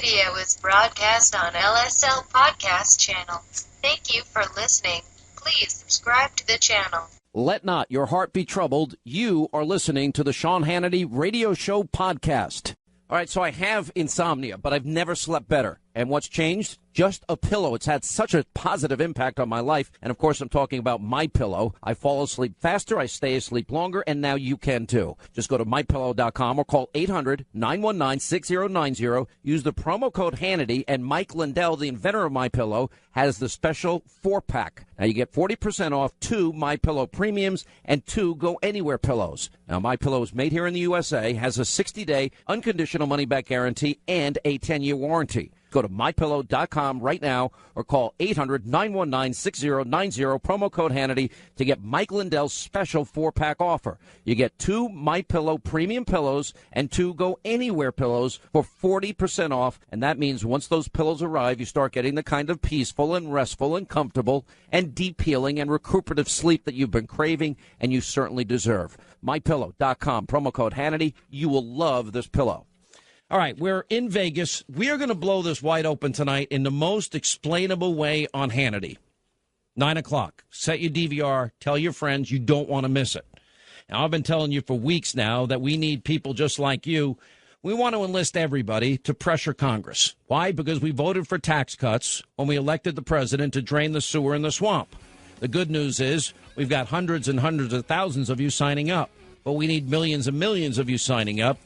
radio is broadcast on LSL Podcast Channel. Thank you for listening. Please subscribe to the channel. Let not your heart be troubled. You are listening to the Sean Hannity Radio Show podcast. All right, so I have insomnia, but I've never slept better. And what's changed? Just a pillow. It's had such a positive impact on my life. And, of course, I'm talking about MyPillow. I fall asleep faster, I stay asleep longer, and now you can, too. Just go to MyPillow.com or call 800-919-6090. Use the promo code Hannity, and Mike Lindell, the inventor of MyPillow, has the special 4-pack. Now, you get 40% off 2 MyPillow Premiums and 2 Go Anywhere pillows. Now, MyPillow is made here in the USA, has a 60-day unconditional money-back guarantee, and a 10-year warranty. Go to MyPillow.com right now or call 800-919-6090, promo code Hannity, to get Mike Lindell's special 4-pack offer. You get 2 MyPillow premium pillows and 2 Go Anywhere pillows for 40% off, and that means once those pillows arrive, you start getting the kind of peaceful and restful and comfortable and deep healing and recuperative sleep that you've been craving and you certainly deserve. MyPillow.com, promo code Hannity. You will love this pillow. All right, we're in Vegas. We are going to blow this wide open tonight in the most explainable way on Hannity. 9 o'clock. Set your DVR. Tell your friends you don't want to miss it. Now, I've been telling you for weeks now that we need people just like you. We want to enlist everybody to pressure Congress. Why? Because we voted for tax cuts when we elected the president to drain the sewer in the swamp. The good news is we've got hundreds and hundreds of thousands of you signing up, but we need millions and millions of you signing up.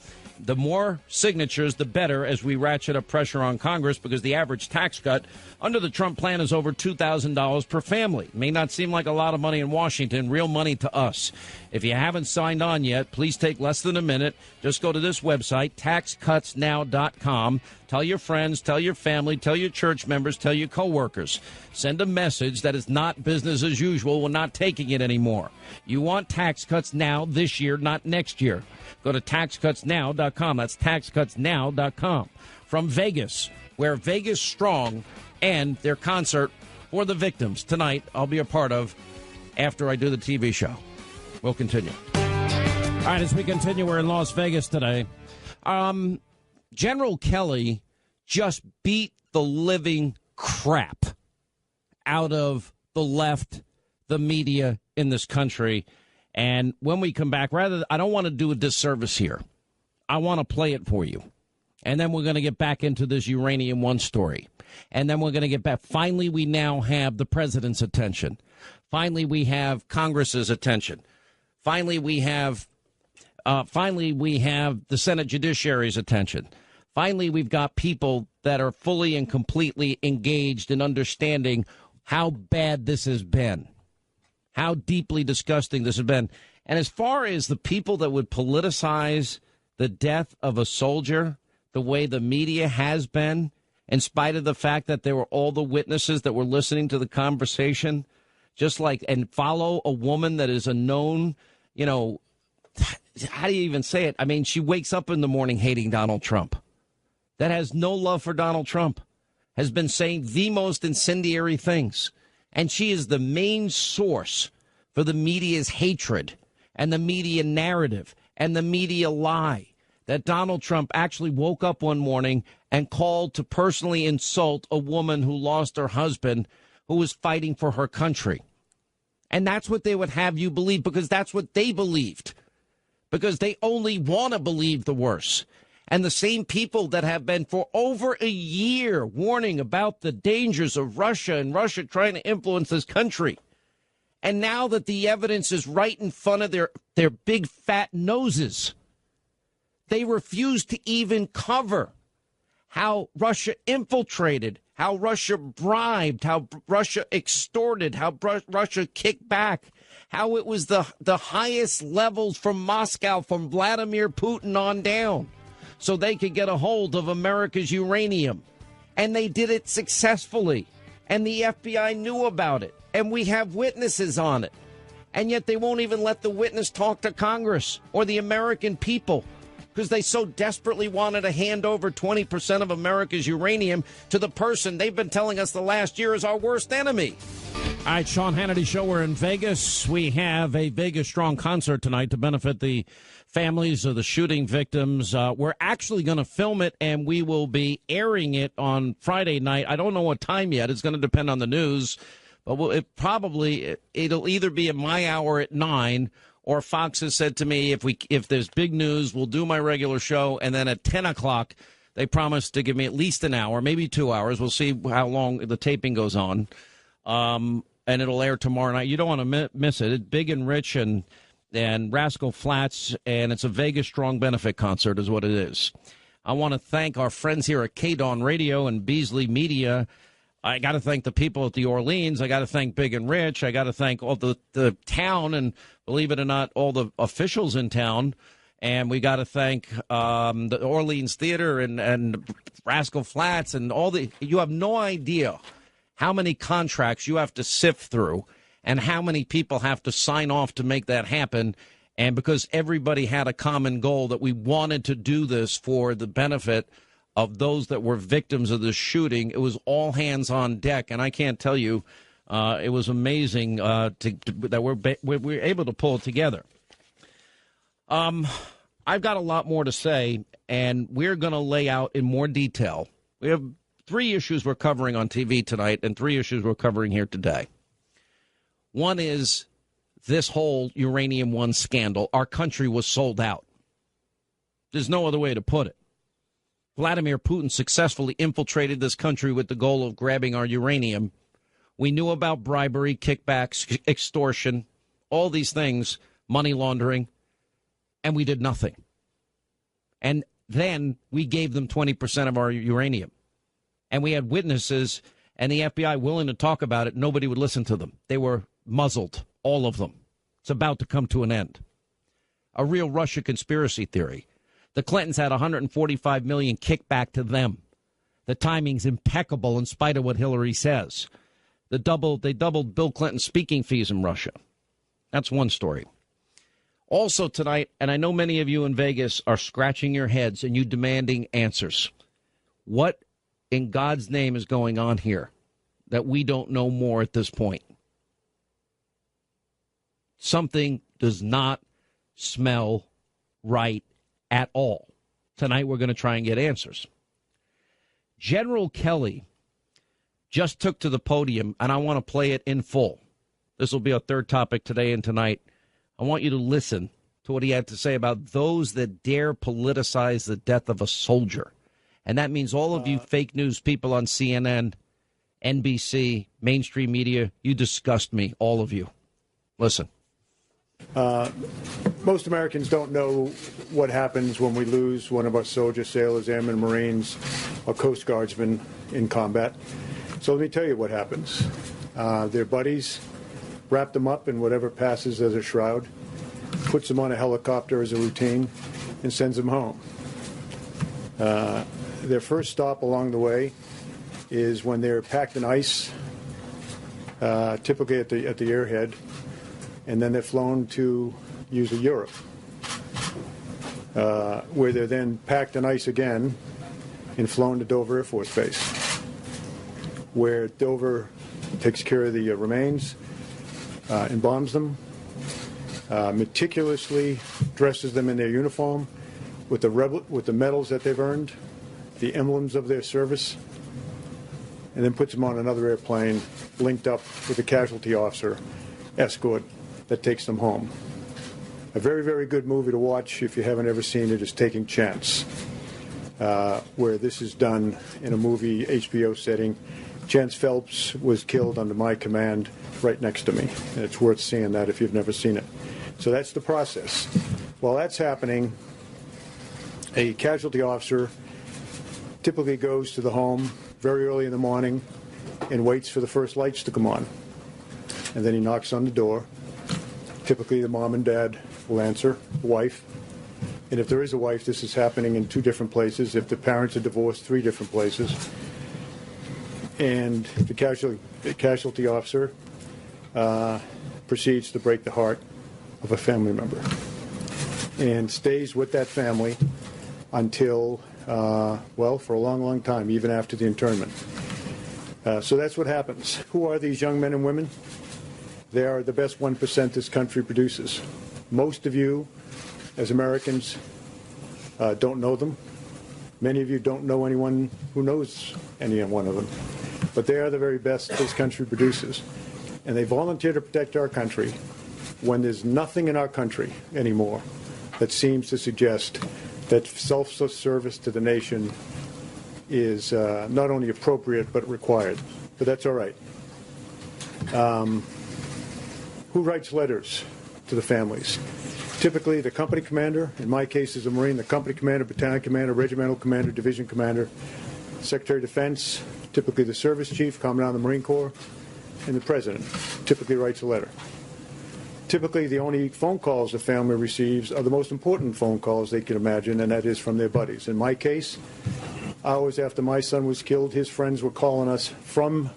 The more signatures, the better, as we ratchet up pressure on Congress, because the average tax cut under the Trump plan is over $2,000 per family. It may not seem like a lot of money in Washington, real money to us. If you haven't signed on yet, please take less than a minute. Just go to this website, taxcutsnow.com. Tell your friends, tell your family, tell your church members, tell your coworkers. Send a message that is not business as usual. We're not taking it anymore. You want tax cuts now, this year, not next year. Go to taxcutsnow.com. That's taxcutsnow.com. From Vegas, where Vegas Strong and their concert for the victims tonight, I'll be a part of after I do the TV show. We'll continue. All right, as we continue, we're in Las Vegas today. General Kelly just beat the living crap out of the left, the media in this country. And when we come back, I don't want to do a disservice here. I want to play it for you. And then we're going to get back into this Uranium One story. And then we're going to get back. Finally, we now have the president's attention. Finally, we have Congress's attention. Finally, we have the Senate Judiciary's attention. Finally, we've got people that are fully and completely engaged in understanding how bad this has been, how deeply disgusting this has been. And as far as the people that would politicize the death of a soldier the way the media has been, in spite of the fact that there were all the witnesses that were listening to the conversation, and follow a woman that is a known, how do you even say it? I mean, she wakes up in the morning hating Donald Trump, that has no love for Donald Trump, has been saying the most incendiary things. And she is the main source for the media's hatred and the media narrative and the media lie that Donald Trump actually woke up one morning and called to personally insult a woman who lost her husband, who was fighting for her country. And that's what they would have you believe, because that's what they believed, because they only want to believe the worst. And the same people that have been for over a year warning about the dangers of Russia and Russia trying to influence this country. And now that the evidence is right in front of their big fat noses, they refuse to even cover how Russia infiltrated, how Russia bribed, how Russia extorted, how Russia kicked back, how it was the highest levels from Moscow, from Vladimir Putin on down, so they could get a hold of America's uranium. And they did it successfully. And the FBI knew about it. And we have witnesses on it. And yet they won't even let the witness talk to Congress or the American people, because they so desperately wanted to hand over 20% of America's uranium to the person they've been telling us the last year is our worst enemy. All All right, Sean Hannity Show. We're in Vegas. We have a Vegas Strong concert tonight to benefit the families of the shooting victims. We're actually going to film it, and we will be airing it on Friday night. I don't know what time yet. It's going to depend on the news. But it'll either be at my hour at 9, or Fox has said to me, if there's big news, we'll do my regular show, and then at 10 o'clock, they promised to give me at least an hour, maybe 2 hours. We'll see how long the taping goes on. And it'll air tomorrow night. You don't want to miss it. It's Big and Rich and Rascal Flatts, and it's a Vegas Strong benefit concert is what it is. I want to thank our friends here at KDON Radio and Beasley Media. I got to thank the people at the Orleans. I got to thank Big and Rich. I got to thank all the town, and believe it or not, all the officials in town. And we got to thank the Orleans Theater and Rascal Flatts and all the. You have no idea how many contracts you have to sift through and how many people have to sign off to make that happen. And because everybody had a common goal that we wanted to do this for the benefit of those that were victims of the shooting, it was all hands on deck. And I can't tell you, it was amazing that we're able to pull it together. I've got a lot more to say, and we're going to lay out in more detail. We have 3 issues we're covering on TV tonight and 3 issues we're covering here today. One is this whole Uranium One scandal. Our country was sold out. There's no other way to put it. Vladimir Putin successfully infiltrated this country with the goal of grabbing our uranium. We knew about bribery, kickbacks, extortion, all these things, money laundering, and we did nothing. And then we gave them 20% of our uranium. And we had witnesses and the FBI willing to talk about it. Nobody would listen to them. They were muzzled, all of them. It's about to come to an end. A real Russia conspiracy theory. The Clintons had $145 million kickback to them. The timing's impeccable in spite of what Hillary says. They doubled Bill Clinton's speaking fees in Russia. That's one story. Also tonight, and I know many of you in Vegas are scratching your heads and you demanding answers. What in God's name is going on here that we don't know more at this point? Something does not smell right at all. Tonight we're going to try and get answers. General Kelly just took to the podium, and I want to play it in full. This will be our third topic today and tonight. I want you to listen to what he had to say about those that dare politicize the death of a soldier. And that means all of you fake news people on CNN, NBC, mainstream media, you disgust me, all of you. Listen. Most Americans don't know what happens when we lose one of our soldiers, sailors, airmen, Marines, or Coast Guardsmen in combat. So let me tell you what happens. Their buddies wrap them up in whatever passes as a shroud, puts them on a helicopter as a routine, and sends them home. Their first stop along the way is when they're packed in ice, typically at the airhead, and then they're flown to usually Europe, where they're then packed in ice again and flown to Dover Air Force Base, where Dover takes care of the remains, embalms them, meticulously dresses them in their uniform with the medals that they've earned, the emblems of their service, and then puts them on another airplane linked up with a casualty officer escort that takes them home. A very, very good movie to watch if you haven't ever seen it is Taking Chance, where this is done in a movie HBO setting. Chance Phelps was killed under my command right next to me, and it's worth seeing that if you've never seen it. So that's the process. While that's happening, a casualty officer typically goes to the home very early in the morning and waits for the first lights to come on. And then he knocks on the door. Typically the mom and dad will answer, wife. And if there is a wife, this is happening in 2 different places. If the parents are divorced, 3 different places. And the casualty officer proceeds to break the heart of a family member and stays with that family until, for a long, long time, even after the internment. So that's what happens. Who are these young men and women? They are the best 1% this country produces. Most of you, as Americans, don't know them. Many of you don't know anyone who knows any one of them. But they are the very best this country produces. And they volunteer to protect our country when there's nothing in our country anymore that seems to suggest that self-service to the nation is not only appropriate but required. But that's all right. Who writes letters to the families? Typically, the company commander, in my case as a Marine, the company commander, battalion commander, regimental commander, division commander, Secretary of Defense, typically the service chief, Commandant of the Marine Corps, and the President typically writes a letter. Typically, the only phone calls the family receives are the most important phone calls they can imagine, and that is from their buddies. In my case, hours after my son was killed, his friends were calling us from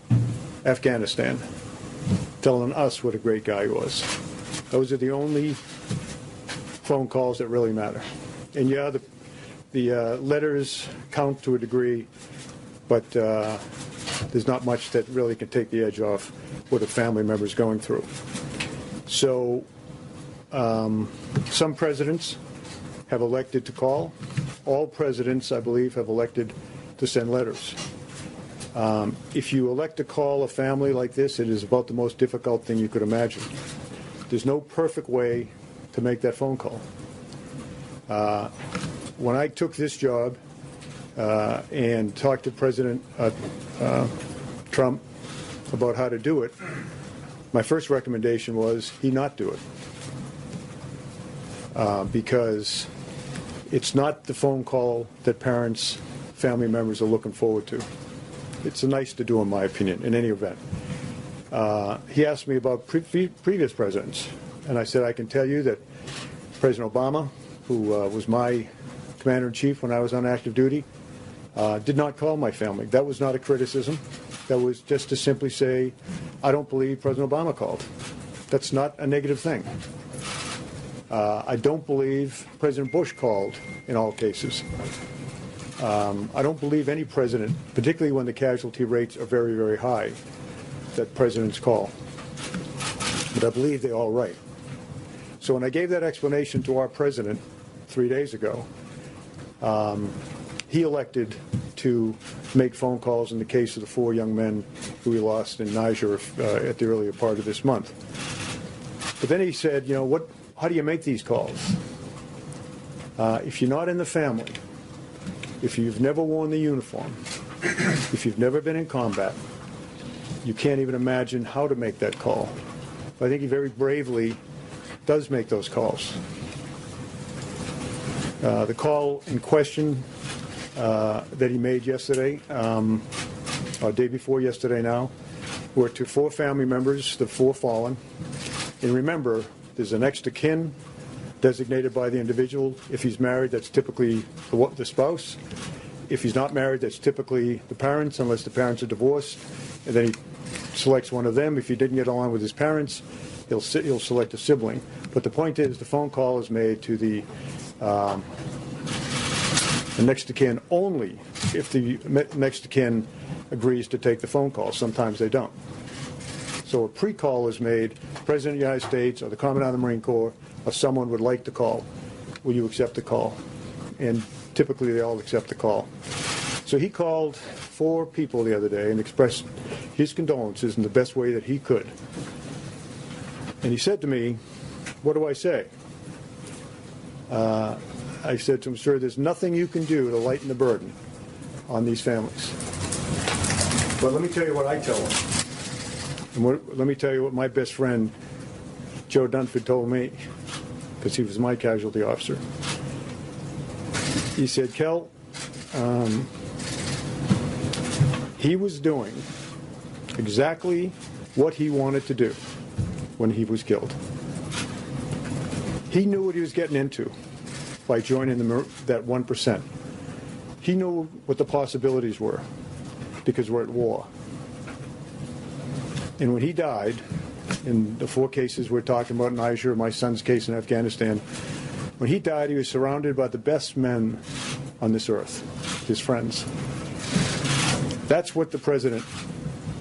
Afghanistan, telling us what a great guy he was. Those are the only phone calls that really matter. And yeah, the letters count to a degree, but there's not much that really can take the edge off what a family member is going through. So some presidents have elected to call. All presidents, I believe, have elected to send letters. If you elect to call a family like this, it is about the most difficult thing you could imagine. There's no perfect way to make that phone call. When I took this job and talked to President Trump about how to do it, my first recommendation was he not do it. Because it's not the phone call that parents, family members are looking forward to. It's nice to do, in my opinion, in any event. He asked me about previous presidents, and I said I can tell you that President Obama, who was my commander-in-chief when I was on active duty, did not call my family. That was not a criticism. That was just to simply say, I don't believe President Obama called. That's not a negative thing. I don't believe President Bush called in all cases. I don't believe any president, particularly when the casualty rates are very, very high, that presidents call. But I believe they're all right. So when I gave that explanation to our president 3 days ago, he elected to make phone calls in the case of the 4 young men who we lost in Niger at the earlier part of this month. But then he said, you know, how do you make these calls? If you're not in the family, if you've never worn the uniform, if you've never been in combat, you can't even imagine how to make that call. But I think he very bravely does make those calls. The call in question that he made yesterday, or day before yesterday now, were to 4 family members, the 4 fallen. And remember, there's a next of kin designated by the individual. If he's married, that's typically the spouse. If he's not married, that's typically the parents, unless the parents are divorced. And then he selects one of them. If he didn't get along with his parents, he'll select a sibling. But the point is, the phone call is made to the next of kin only if the next of kin agrees to take the phone call. Sometimes they don't. So a pre-call is made. The President of the United States or the Commandant of the Marine Corps or someone would like to call. Will you accept the call? And typically they all accept the call. So he called 4 people the other day and expressed his condolences in the best way that he could. And he said to me, what do I say? I said to him, sir, there's nothing you can do to lighten the burden on these families. But let me tell you what I tell them. And let me tell you what my best friend, Joe Dunford, told me, because he was my casualty officer. He said, Kel, he was doing exactly what he wanted to do when he was killed. He knew what he was getting into by joining that 1%. He knew what the possibilities were because we're at war. And when he died, in the 4 cases we're talking about, Niger, my son's case in Afghanistan, when he died, he was surrounded by the best men on this earth, his friends. That's what the president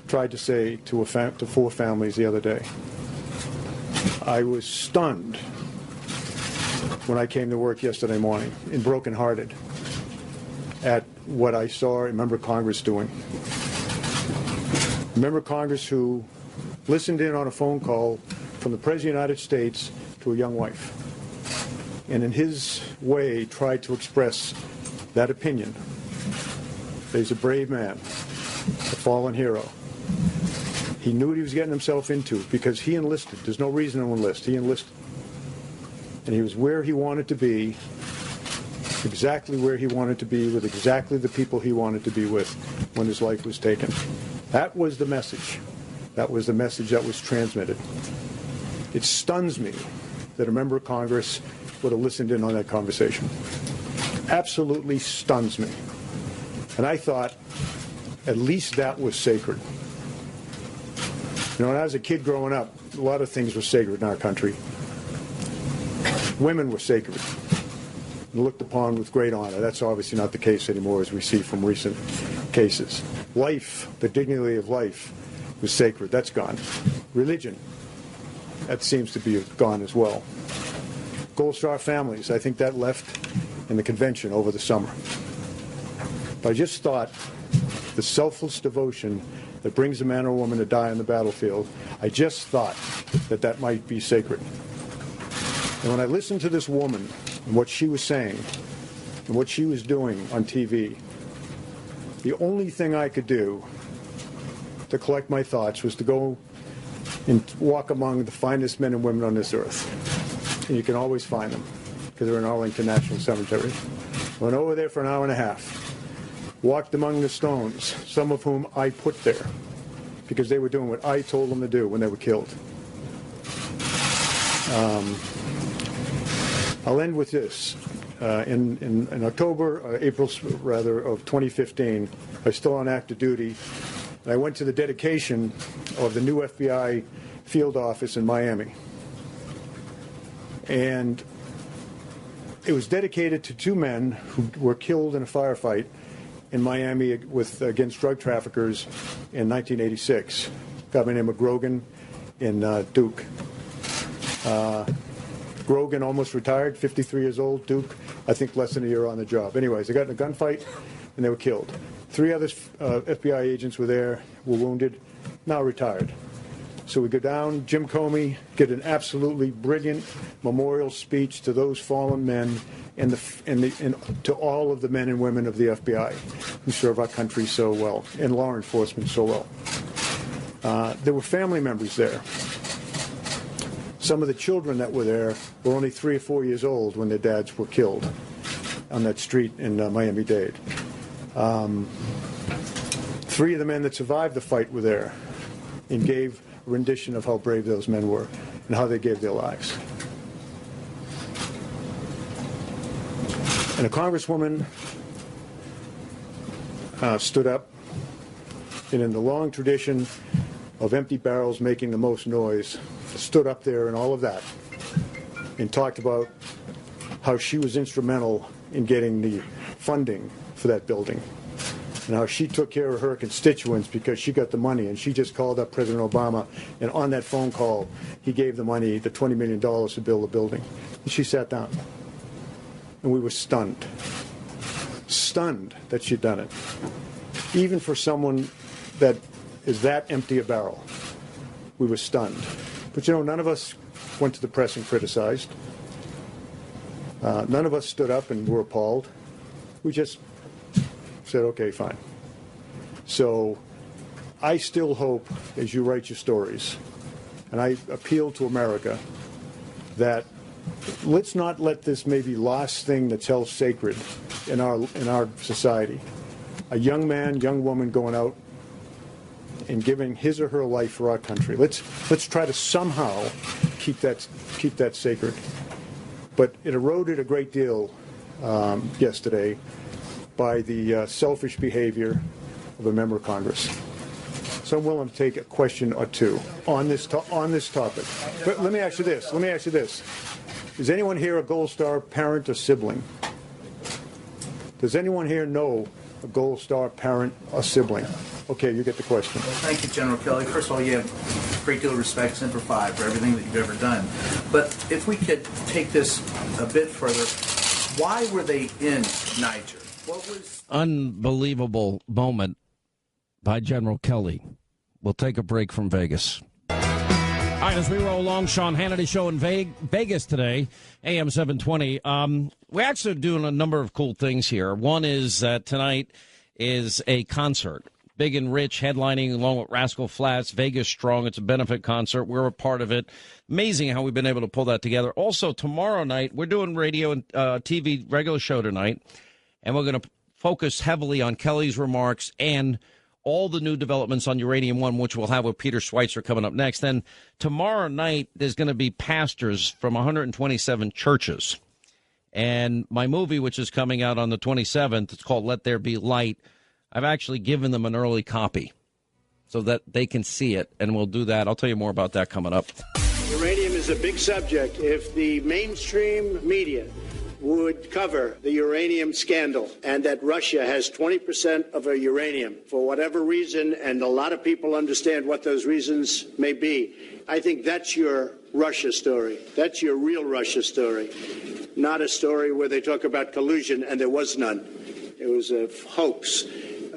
tried to say to 4 families the other day. I was stunned when I came to work yesterday morning and brokenhearted at what I saw a member of Congress doing. A member of Congress who listened in on a phone call from the President of the United States to a young wife, and in his way tried to express that opinion. He's a brave man, a fallen hero. He knew what he was getting himself into because he enlisted. There's no reason to enlist. He enlisted. And he was where he wanted to be, exactly where he wanted to be, with exactly the people he wanted to be with when his life was taken. That was the message. That was the message that was transmitted. It stuns me that a member of Congress would have listened in on that conversation. Absolutely stuns me. And I thought at least that was sacred. You know, when I was a kid growing up, a lot of things were sacred in our country. Women were sacred and looked upon with great honor. That's obviously not the case anymore, as we see from recent cases. Life, the dignity of life, was sacred. That's gone. Religion, that seems to be gone as well. Gold Star families, I think that left in the convention over the summer. But I just thought the selfless devotion that brings a man or woman to die on the battlefield, I just thought that that might be sacred. And when I listened to this woman and what she was saying and what she was doing on TV, the only thing I could do to collect my thoughts was to go and walk among the finest men and women on this earth. And you can always find them because they're in Arlington National Cemetery. Went over there for an hour and a half. Walked among the stones, some of whom I put there because they were doing what I told them to do when they were killed. I'll end with this. In April of 2015, I was still on active duty, and I went to the dedication of the new FBI field office in Miami. And it was dedicated to two men who were killed in a firefight in Miami against drug traffickers in 1986. A guy by the name of Grogan and Duke. Grogan almost retired, 53 years old. Duke, I think less than a year on the job. Anyways, they got in a gunfight and they were killed. 3 other FBI agents were there, were wounded, now retired. So we go down, Jim Comey, get an absolutely brilliant memorial speech to those fallen men and to all of the men and women of the FBI who serve our country so well and law enforcement so well. There were family members there. Some of the children that were there were only 3 or 4 years old when their dads were killed on that street in Miami-Dade. 3 of the men that survived the fight were there and gave a rendition of how brave those men were and how they gave their lives. And a congresswoman stood up, and in the long tradition of empty barrels making the most noise, stood up there and all of that and talked about how she was instrumental in getting the funding for that building and how she took care of her constituents because she got the money, and she just called up President Obama, and on that phone call he gave the money, the $20 million to build the building. And she sat down, and we were stunned that she'd done it, even for someone that is that empty a barrel. We were stunned. But you know, none of us went to the press and criticized. None of us stood up and were appalled. We just said, okay, fine. So I still hope, as you write your stories, and I appeal to America, that let's not let this maybe last thing that's held sacred in our society, a young man, young woman going out and giving his or her life for our country. Let's try to somehow keep that sacred. But it eroded a great deal yesterday by the selfish behavior of a member of Congress. So I'm willing to take a question or two on this topic. But let me ask you this. Is anyone here a Gold Star parent or sibling? Does anyone here know a Gold Star parent or sibling? Okay, you get the question. Well, thank you, General Kelly. First of all, you have a great deal of respect, Semper Fi, for everything that you've ever done. But if we could take this a bit further, why were they in Niger? What was... Unbelievable moment by General Kelly. We'll take a break from Vegas. All right, as we roll along, Sean Hannity show in Vegas today, AM 720. We're actually doing a number of cool things here. One is that tonight is a concert. Big and Rich headlining along with Rascal Flatts, Vegas Strong. It's a benefit concert. We're a part of it. Amazing how we've been able to pull that together. Also, tomorrow night, we're doing radio and TV regular show tonight, and we're going to focus heavily on Kelly's remarks and all the new developments on Uranium One, which we'll have with Peter Schweitzer coming up next. Then tomorrow night, there's going to be pastors from 127 churches. And my movie, which is coming out on the 27th, it's called Let There Be Light. I've actually given them an early copy so that they can see it, and we'll do that. I'll tell you more about that coming up. Uranium is a big subject. If the mainstream media would cover the uranium scandal and that Russia has 20% of our uranium for whatever reason, and a lot of people understand what those reasons may be, I think that's your Russia story. That's your real Russia story, not a story where they talk about collusion and there was none. It was a hoax.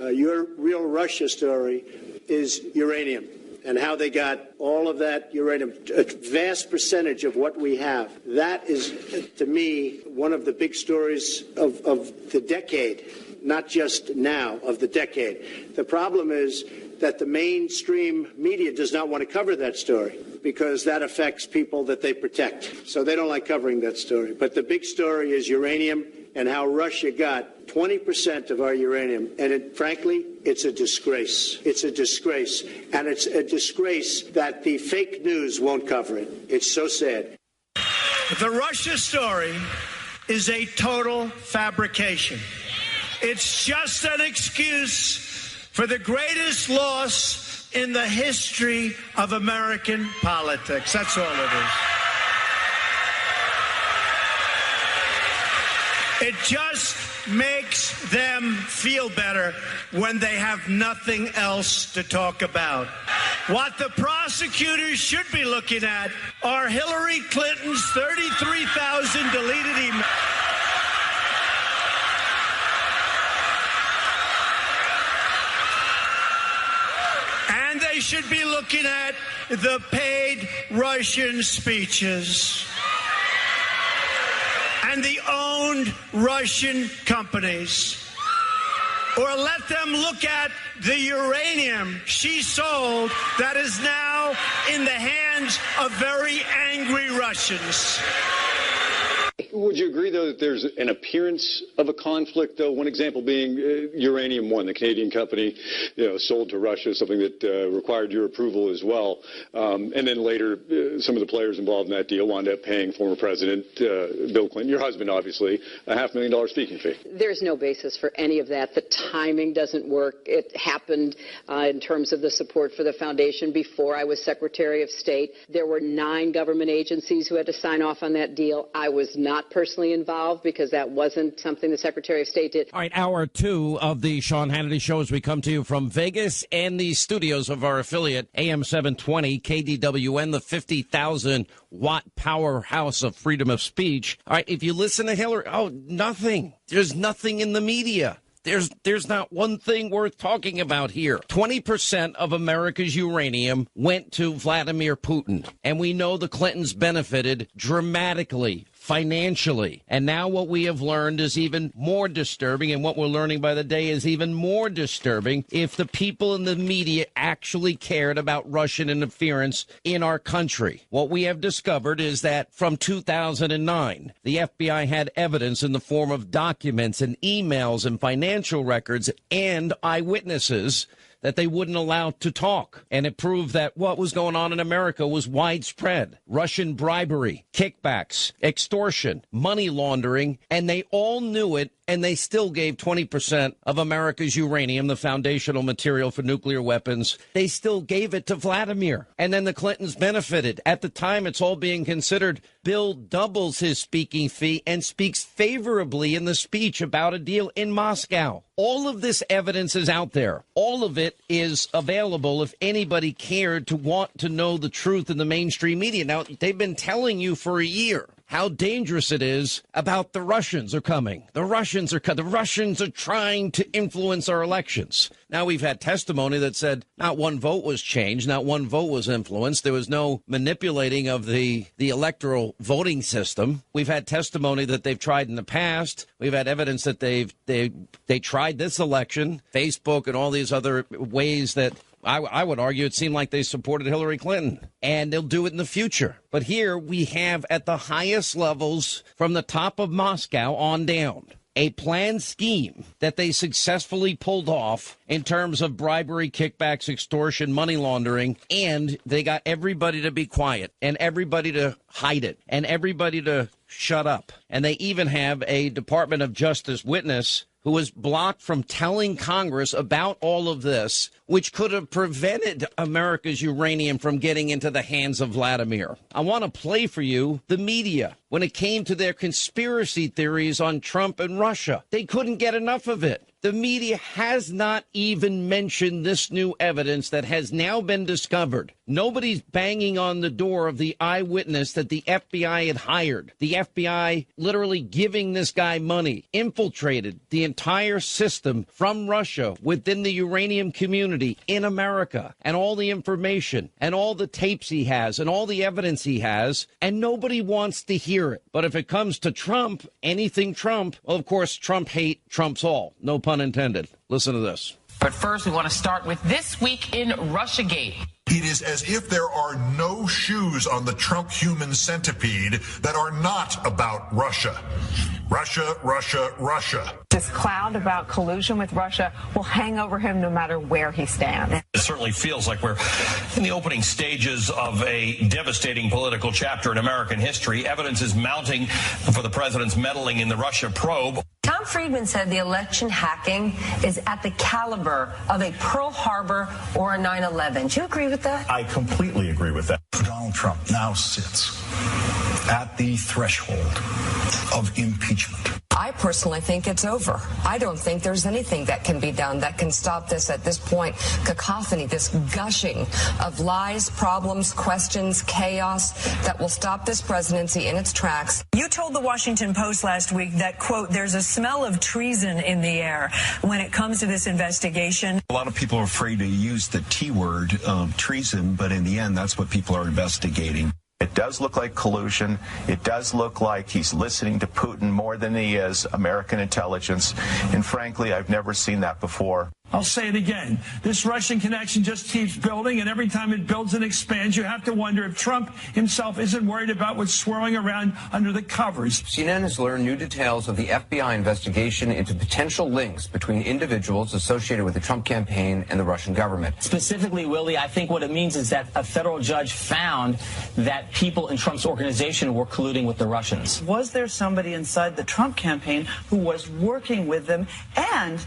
Your real Russia story is uranium and how they got all of that uranium, a vast percentage of what we have. That is, to me, one of the big stories of the decade, not just now, of the decade. The problem is that the mainstream media does not want to cover that story because that affects people that they protect. So they don't like covering that story. But the big story is uranium and how Russia got 20% of our uranium. And frankly, it's a disgrace. It's a disgrace. And it's a disgrace that the fake news won't cover it. It's so sad. The Russia story is a total fabrication. It's just an excuse for the greatest loss in the history of American politics. That's all it is. It just makes them feel better when they have nothing else to talk about. What the prosecutors should be looking at are Hillary Clinton's 33,000 deleted emails. And they should be looking at the paid Russian speeches and the owned Russian companies. Or let them look at the uranium she sold that is now in the hands of very angry Russians. Would you agree, though, that there's an appearance of a conflict, though? One example being Uranium One, the Canadian company, sold to Russia, something that required your approval as well. And then later, some of the players involved in that deal wound up paying former President Bill Clinton, your husband, obviously, a $500,000 speaking fee. There's no basis for any of that. The timing doesn't work. It happened in terms of the support for the foundation before I was Secretary of State. There were 9 government agencies who had to sign off on that deal. I was not personally involved because that wasn't something the Secretary of State did. All right, hour 2 of the Sean Hannity Show as we come to you from Vegas and the studios of our affiliate, AM 720, KDWN, the 50,000-watt powerhouse of freedom of speech. All right, if you listen to Hillary, nothing. There's nothing in the media. There's not one thing worth talking about here. 20% of America's uranium went to Vladimir Putin, and we know the Clintons benefited dramatically financially. And now what we have learned is even more disturbing, and what we're learning by the day is even more disturbing. If the people in the media actually cared about Russian interference in our country, what we have discovered is that from 2009, the FBI had evidence in the form of documents and emails and financial records and eyewitnesses that they wouldn't allow to talk. And it proved that what was going on in America was widespread. Russian bribery, kickbacks, extortion, money laundering, and they all knew it, and they still gave 20% of America's uranium, the foundational material for nuclear weapons, they still gave it to Vladimir. And then the Clintons benefited. At the time, it's all being considered Bill doubles his speaking fee and speaks favorably in the speech about a deal in Moscow. All of this evidence is out there. All of it is available if anybody cared to want to know the truth in the mainstream media. Now, they've been telling you for a year how dangerous it is about the Russians are coming. The Russians are trying to influence our elections. Now, we've had testimony that said not one vote was changed, not one vote was influenced. There was no manipulating of the electoral voting system. We've had testimony that they've tried in the past. We've had evidence that they tried this election, Facebook and all these other ways that I would argue it seemed like they supported Hillary Clinton, and they'll do it in the future. But here we have at the highest levels from the top of Moscow on down a planned scheme that they successfully pulled off in terms of bribery, kickbacks, extortion, money laundering, and they got everybody to be quiet and everybody to hide it and everybody to shut up. And they even have a Department of Justice witness who was blocked from telling Congress about all of this, which could have prevented America's uranium from getting into the hands of Vladimir. I want to play for you the media. When it came to their conspiracy theories on Trump and Russia, they couldn't get enough of it. The media has not even mentioned this new evidence that has now been discovered. Nobody's banging on the door of the eyewitness that the FBI had hired. The FBI literally giving this guy money, infiltrated the entire system from Russia within the uranium community in America, and all the information and all the tapes he has and all the evidence he has, and nobody wants to hear it. But if it comes to Trump, anything Trump, well, of course, Trump hate trumps all. No pun intended. Listen to this. But first, we want to start with This Week in Russiagate. It is as if there are no shoes on the Trump human centipede that are not about Russia. Russia, Russia, Russia. This cloud about collusion with Russia will hang over him no matter where he stands. It certainly feels like we're in the opening stages of a devastating political chapter in American history. Evidence is mounting for the president's meddling in the Russia probe. Tom Friedman said the election hacking is at the caliber of a Pearl Harbor or a 9/11. Do you agree with that? I completely agree with that. Donald Trump now sits at the threshold of impeachment. I personally think it's over. I don't think there's anything that can be done that can stop this at this point. Cacophony, this gushing of lies, problems, questions, chaos that will stop this presidency in its tracks. You told the Washington Post last week that, quote, there's a smell of treason in the air when it comes to this investigation. A lot of people are afraid to use the T word, treason, but in the end, that's what people are investigating. It does look like collusion. It does look like he's listening to Putin more than he is American intelligence. And frankly, I've never seen that before. I'll say it again. This Russian connection just keeps building, and every time it builds and expands, you have to wonder if Trump himself isn't worried about what's swirling around under the covers. CNN has learned new details of the FBI investigation into potential links between individuals associated with the Trump campaign and the Russian government. Specifically, Willie, I think what it means is that a federal judge found that people in Trump's organization were colluding with the Russians. Was there somebody inside the Trump campaign who was working with them? And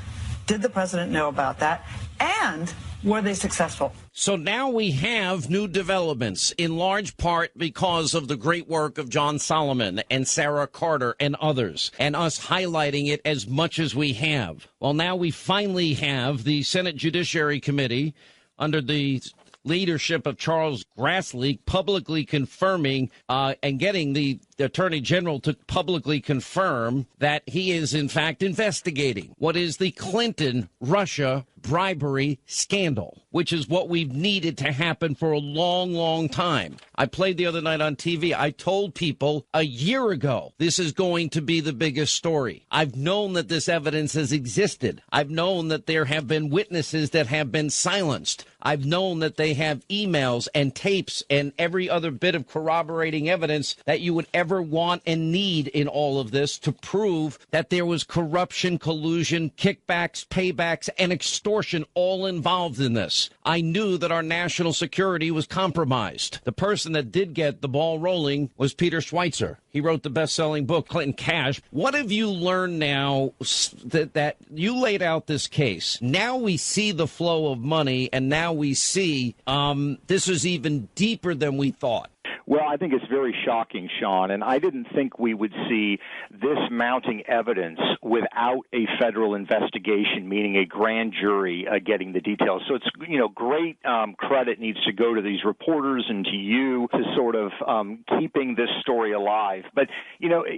did the president know about that? And were they successful? So now we have new developments, in large part because of the great work of John Solomon and Sarah Carter and others, and us highlighting it as much as we have. Well, now we finally have the Senate Judiciary Committee under the leadership of Charles Grassley publicly confirming and getting the Attorney General to publicly confirm that he is, in fact, investigating what is the Clinton-Russia bribery scandal, which is what we've needed to happen for a long, long time. I played the other night on TV. I told people a year ago this is going to be the biggest story. I've known that this evidence has existed. I've known that there have been witnesses that have been silenced. I've known that they have emails and tapes and every other bit of corroborating evidence that you would ever want and need in all of this to prove that there was corruption, collusion, kickbacks, paybacks, and extortion all involved in this. I knew that our national security was compromised. The person that did get the ball rolling was Peter Schweitzer. He wrote the best-selling book, Clinton Cash. What have you learned now that you laid out this case? Now we see the flow of money, and now we see this is even deeper than we thought. Well, I think it's very shocking, Sean, and I didn't think we would see this mounting evidence without a federal investigation, meaning a grand jury getting the details. So it's, great credit needs to go to these reporters and to you to sort of keeping this story alive. But,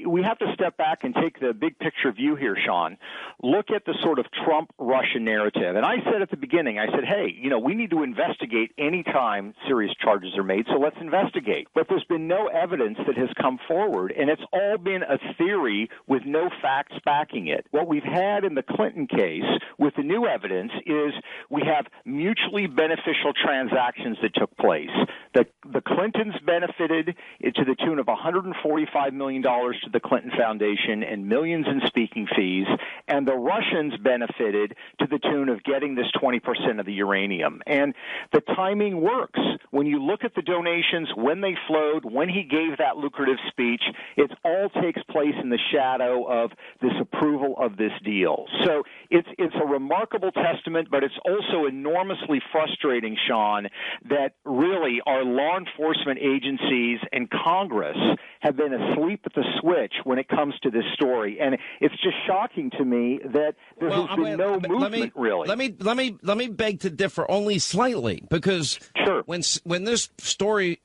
we have to step back and take the big picture view here, Sean. Look at the sort of Trump-Russia narrative. And I said at the beginning, I said, hey, we need to investigate any time serious charges are made, so let's investigate. But there's been no evidence that has come forward, and it's all been a theory with no facts backing it. What we've had in the Clinton case with the new evidence is we have mutually beneficial transactions that took place. The Clintons benefited to the tune of $145 million to the Clinton Foundation and millions in speaking fees, and the Russians benefited to the tune of getting this 20% of the uranium. And the timing works. When you look at the donations, when they flowed, when he gave that lucrative speech, it all takes place in the shadow of this approval of this deal. So it's a remarkable testament, but it's also enormously frustrating, Sean, that really our law enforcement agencies and Congress have been asleep at the switch when it comes to this story. And it's just shocking to me that there has been no movement, really. Let me beg to differ only slightly, because when this story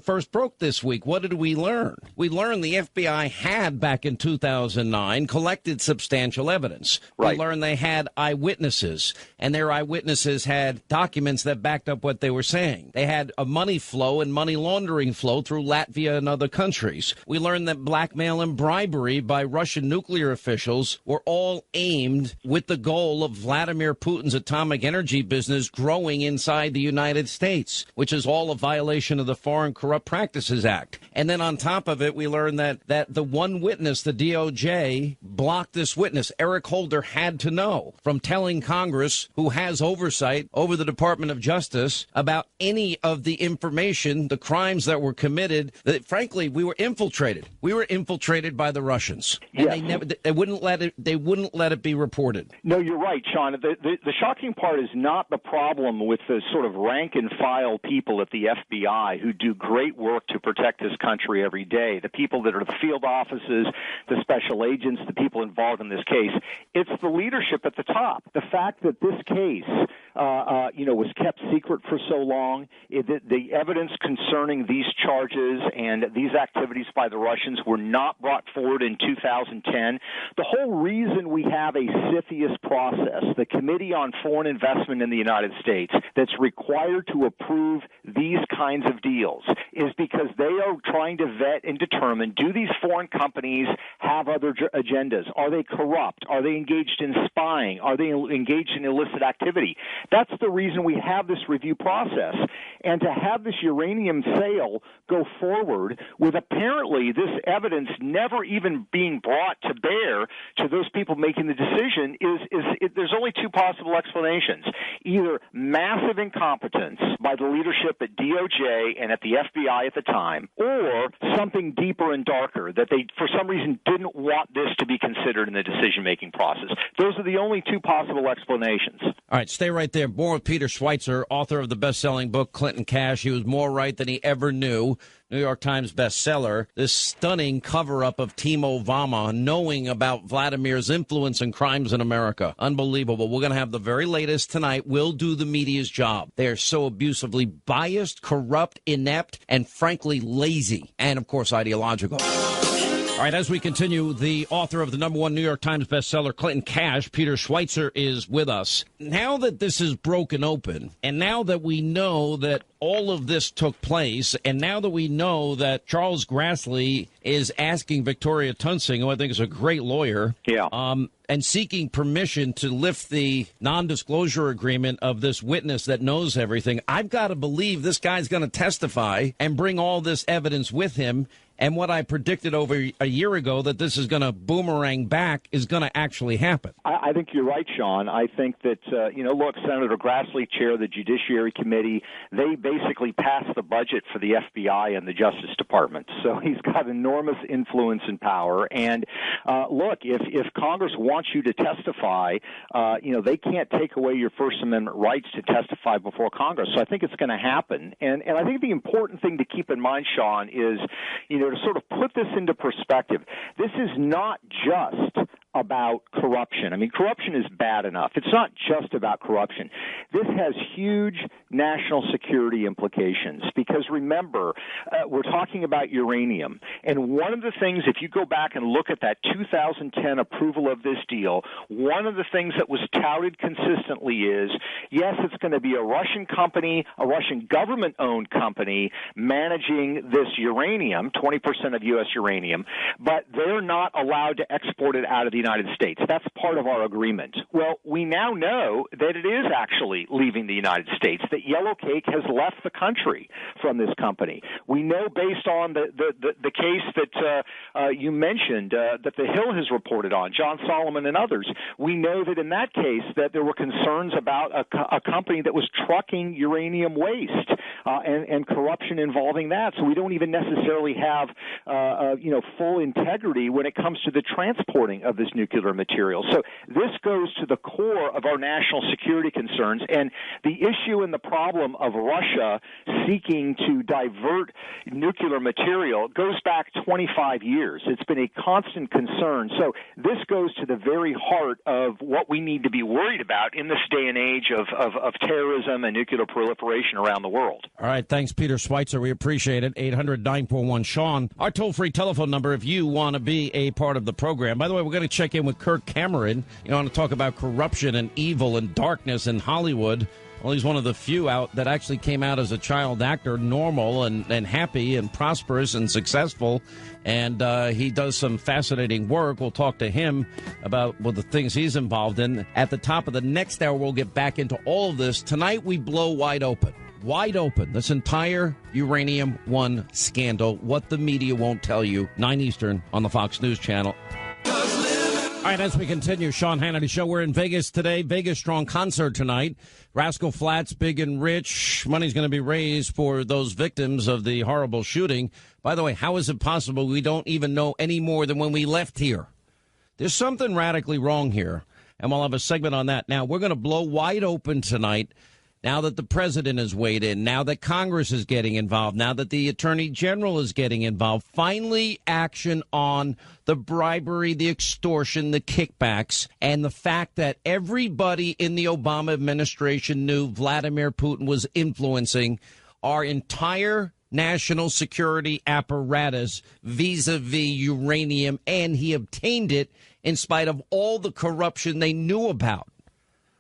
first broke this week, what did we learn? We learned the FBI had, back in 2009, collected substantial evidence. Right. We learned they had eyewitnesses, and their eyewitnesses had documents that backed up what they were saying. They had a money flow and money laundering flow through Latvia and other countries. We learned that blackmail and bribery by Russian nuclear officials were all aimed with the goal of Vladimir Putin's atomic energy business growing inside the United States, which is all a violation of the Foreign Corrupt Practices Act. And then on top of it, we learned that the one witness, the DOJ, blocked this witness. Eric Holder had to know from telling Congress, who has oversight over the Department of Justice, about any of the information, the crimes that were committed, that frankly, we were infiltrated. We were infiltrated by the Russians. And yes. they wouldn't let it be reported. No, you're right, Sean. The shocking part is not the problem with the sort of rank and file people at the FBI who do great work to protect this country every day, the people that are the field offices, the special agents, the people involved in this case. It's the leadership at the top. The fact that this case was kept secret for so long, the evidence concerning these charges and these activities by the Russians were not brought forward in 2010. The whole reason we have a CFIUS process, the Committee on Foreign Investment in the United States, that's required to approve these kinds of deals, is because they are trying to vet and determine, do these foreign companies have other agendas? Are they corrupt? Are they engaged in spying? Are they engaged in illicit activity? That's the reason we have this review process. And to have this uranium sale go forward with apparently this evidence never even being brought to bear to those people making the decision there's only two possible explanations. Either massive incompetence by the leadership at DOJ and at the FBI at the time, or something deeper and darker, that they, for some reason, didn't want this to be considered in the decision-making process. Those are the only two possible explanations. All right, stay right there. More with Peter Schweitzer, author of the best-selling book, Clinton Cash. He was more right than he ever knew. New York Times bestseller. This stunning cover-up of Team Obama knowing about Vladimir's influence and crimes in America. Unbelievable. We're going to have the very latest tonight. We'll do the media's job. They are so abusively biased, corrupt, inept, and frankly lazy. And, of course, ideological. All right, as we continue, the author of the #1 New York Times bestseller, Clinton Cash, Peter Schweitzer, is with us. Now that this is broken open, and now that we know that all of this took place, and now that we know that Charles Grassley is asking Victoria Tunsing, who I think is a great lawyer, and seeking permission to lift the non-disclosure agreement of this witness that knows everything, I've got to believe this guy's going to testify and bring all this evidence with him. And what I predicted over a year ago, that this is going to boomerang back, is going to actually happen. I think you're right, Sean. I think that, look, Senator Grassley, chair of the Judiciary Committee, they basically passed the budget for the FBI and the Justice Department. So he's got enormous influence and power. And, look, if Congress wants you to testify, they can't take away your First Amendment rights to testify before Congress. So I think it's going to happen. And I think the important thing to keep in mind, Sean, is, to sort of put this into perspective, this is not just about corruption. I mean, corruption is bad enough. It's not just about corruption. This has huge national security implications because, remember, we're talking about uranium. And one of the things, if you go back and look at that 2010 approval of this deal, one of the things that was touted consistently is, yes, it's going to be a Russian company, a Russian government-owned company managing this uranium, 20% of U.S. uranium, but they're not allowed to export it out of the United States. That's part of our agreement. Well, we now know that it is actually leaving the United States, that Yellowcake has left the country from this company. We know based on the case that you mentioned, that The Hill has reported on, John Solomon and others, we know that in that case that there were concerns about a company that was trucking uranium waste and corruption involving that. So we don't even necessarily have full integrity when it comes to the transporting of this nuclear material. So this goes to the core of our national security concerns, and the issue and the problem of Russia seeking to divert nuclear material goes back 25 years. It's been a constant concern. So this goes to the very heart of what we need to be worried about in this day and age of terrorism and nuclear proliferation around the world. All right, thanks, Peter Schweitzer. We appreciate it. 800-941-SEAN. Our toll-free telephone number if you want to be a part of the program. By the way, we're going to check in with Kirk Cameron. You want to talk about corruption and evil and darkness in Hollywood. Well, he's one of the few out that actually came out as a child actor, normal and happy and prosperous and successful. And he does some fascinating work. We'll talk to him about the things he's involved in. At the top of the next hour, we'll get back into all of this. Tonight, we blow wide open. Wide open. This entire Uranium One scandal. What the media won't tell you. 9 Eastern on the Fox News Channel. All right, as we continue, Sean Hannity Show. We're in Vegas today. Vegas Strong concert tonight. Rascal Flatts, Big and Rich. Money's going to be raised for those victims of the horrible shooting. By the way, how is it possible we don't even know any more than when we left here? There's something radically wrong here, and we'll have a segment on that. Now, we're going to blow wide open tonight. Now that the president has weighed in, now that Congress is getting involved, now that the attorney general is getting involved, finally action on the bribery, the extortion, the kickbacks, and the fact that everybody in the Obama administration knew Vladimir Putin was influencing our entire national security apparatus vis-a-vis uranium, and he obtained it in spite of all the corruption they knew about.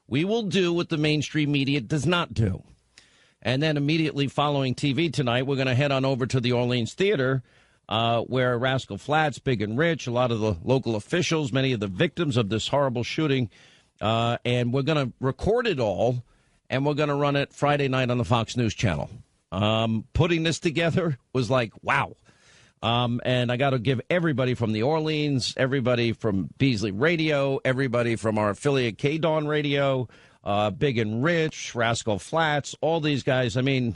We will do what the mainstream media does not do. And then immediately following TV tonight, we're going to head on over to the Orleans Theater, where Rascal Flatts, Big and Rich, a lot of the local officials, many of the victims of this horrible shooting, and we're going to record it all, and we're going to run it Friday night on the Fox News Channel. Putting this together was like, wow. And I got to give everybody from the Orleans, everybody from Beasley Radio, everybody from our affiliate K-Dawn Radio, Big and Rich, Rascal Flatts, all these guys. I mean,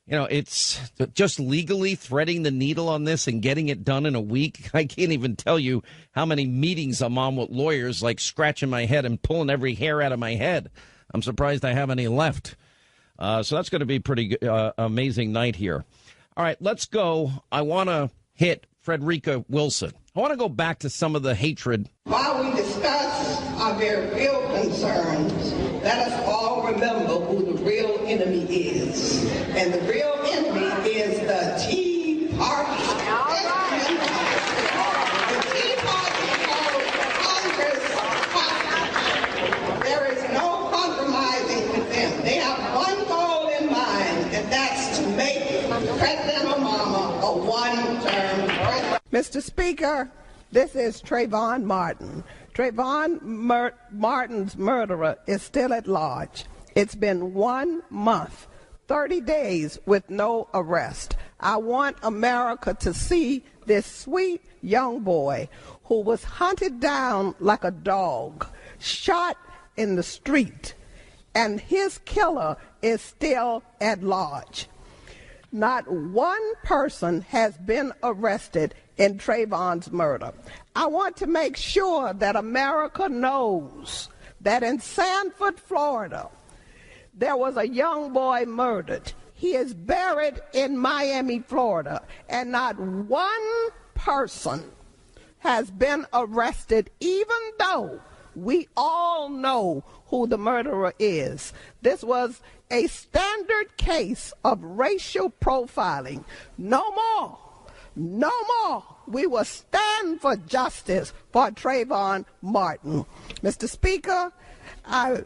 it's just legally threading the needle on this and getting it done in a week. I can't even tell you how many meetings I'm on with lawyers, like scratching my head and pulling every hair out of my head. I'm surprised I have any left. So that's going to be pretty amazing night here. All right, let's go. I want to hit Frederica Wilson. I want to go back to some of the hatred. While we discuss our very real concerns, let us all remember who the real enemy is. And the real enemy is the Tea Party. The Tea Party holds Congress hostage. There is no compromising with them. They have one goal in mind, and that's to make President Obama a one-term president. Mr. Speaker, this is Trayvon Martin. Trayvon Martin's murderer is still at large. It's been 1 month, 30 days with no arrest. I want America to see this sweet young boy who was hunted down like a dog, shot in the street, and his killer is still at large. Not one person has been arrested in Trayvon's murder. I want to make sure that America knows that in Sanford, Florida, there was a young boy murdered. He is buried in Miami, Florida, and not one person has been arrested, even though we all know who the murderer is. This was a standard case of racial profiling. No more. No more. We will stand for justice for Trayvon Martin. Mr. Speaker, I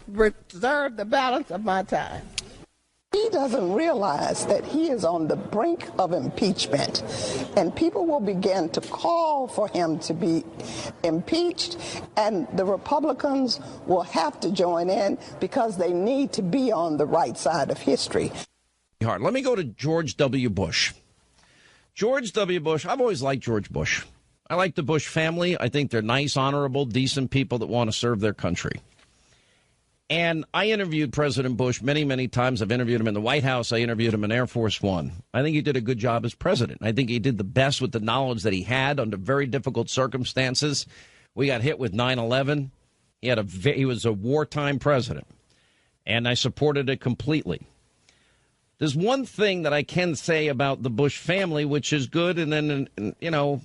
reserve the balance of my time. He doesn't realize that he is on the brink of impeachment, and people will begin to call for him to be impeached, and the Republicans will have to join in because they need to be on the right side of history. Let me go to George W. Bush. George W. Bush, I've always liked George Bush. I like the Bush family. I think they're nice, honorable, decent people that want to serve their country. And I interviewed President Bush many, many times. I've interviewed him in the White House. I interviewed him in Air Force One. I think he did a good job as president. I think he did the best with the knowledge that he had under very difficult circumstances. We got hit with 9/11. He was a wartime president, and I supported it completely. There's one thing that I can say about the Bush family, which is good, and then, you know,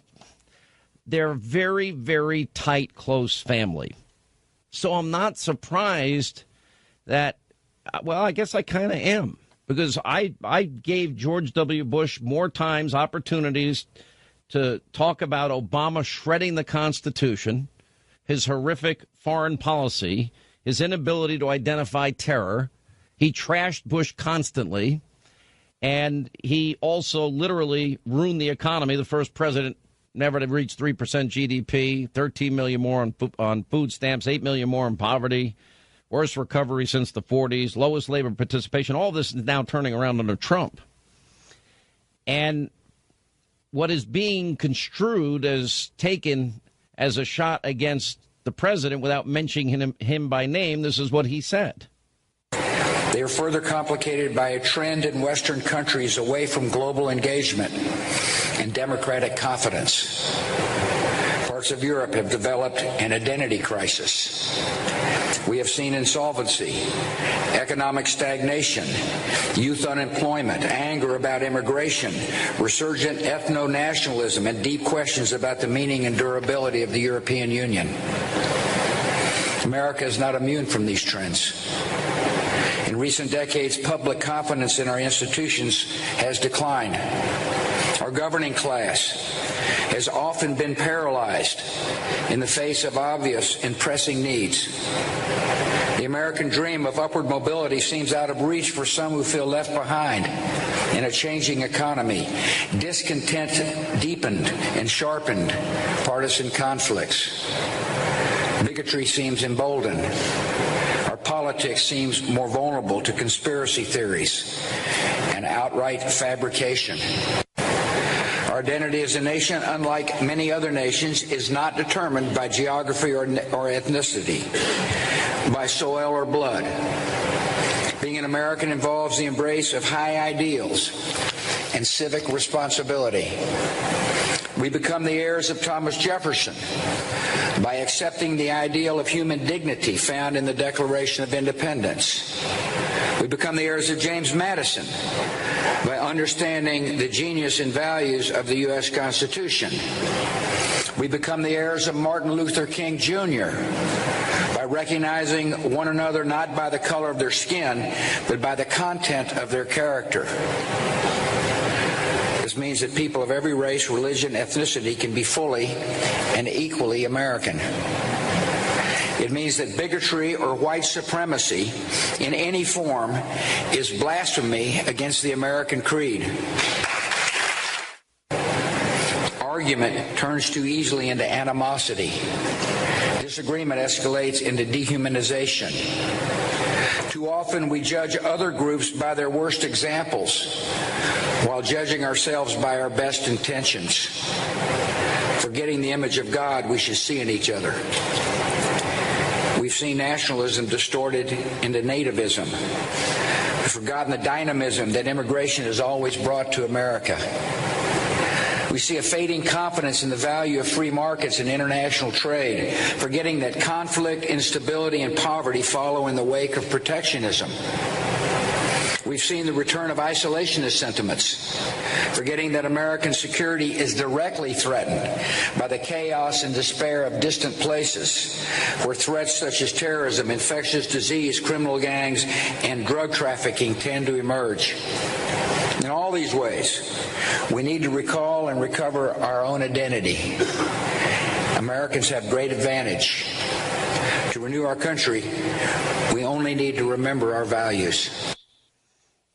they're a very, very tight, close family. So I'm not surprised that, well, I guess I kind of am, because I gave George W. Bush more times, opportunities to talk about Obama shredding the Constitution, his horrific foreign policy, his inability to identify terror. He trashed Bush constantly, and he also literally ruined the economy. The first president never to reach 3% GDP, 13 million more on food stamps, 8 million more in poverty, worst recovery since the 40s, lowest labor participation. All this is now turning around under Trump. And what is being construed as taken as a shot against the president without mentioning him by name, this is what he said. They are further complicated by a trend in Western countries away from global engagement and democratic confidence. Parts of Europe have developed an identity crisis. We have seen insolvency, economic stagnation, youth unemployment, anger about immigration, resurgent ethno-nationalism, and deep questions about the meaning and durability of the European Union. America is not immune from these trends. In recent decades, public confidence in our institutions has declined. Our governing class has often been paralyzed in the face of obvious and pressing needs. The American dream of upward mobility seems out of reach for some who feel left behind in a changing economy. Discontent deepened and sharpened partisan conflicts. Bigotry seems emboldened. Our politics seems more vulnerable to conspiracy theories and outright fabrication. Our identity as a nation, unlike many other nations, is not determined by geography or ethnicity, by soil or blood. Being an American involves the embrace of high ideals and civic responsibility. We become the heirs of Thomas Jefferson by accepting the ideal of human dignity found in the Declaration of Independence. We become the heirs of James Madison by understanding the genius and values of the U.S. Constitution. We become the heirs of Martin Luther King Jr. by recognizing one another not by the color of their skin, but by the content of their character. This means that people of every race, religion, ethnicity can be fully and equally American. It means that bigotry or white supremacy in any form is blasphemy against the American creed. argument turns too easily into animosity. Disagreement escalates into dehumanization. Too often we judge other groups by their worst examples, while judging ourselves by our best intentions, forgetting the image of God we should see in each other. We've seen nationalism distorted into nativism. We've forgotten the dynamism that immigration has always brought to America. We see a fading confidence in the value of free markets and international trade, forgetting that conflict, instability, and poverty follow in the wake of protectionism. We've seen the return of isolationist sentiments, forgetting that American security is directly threatened by the chaos and despair of distant places, where threats such as terrorism, infectious disease, criminal gangs, and drug trafficking tend to emerge. In all these ways, we need to recall and recover our own identity. Americans have great advantage. To renew our country, we only need to remember our values.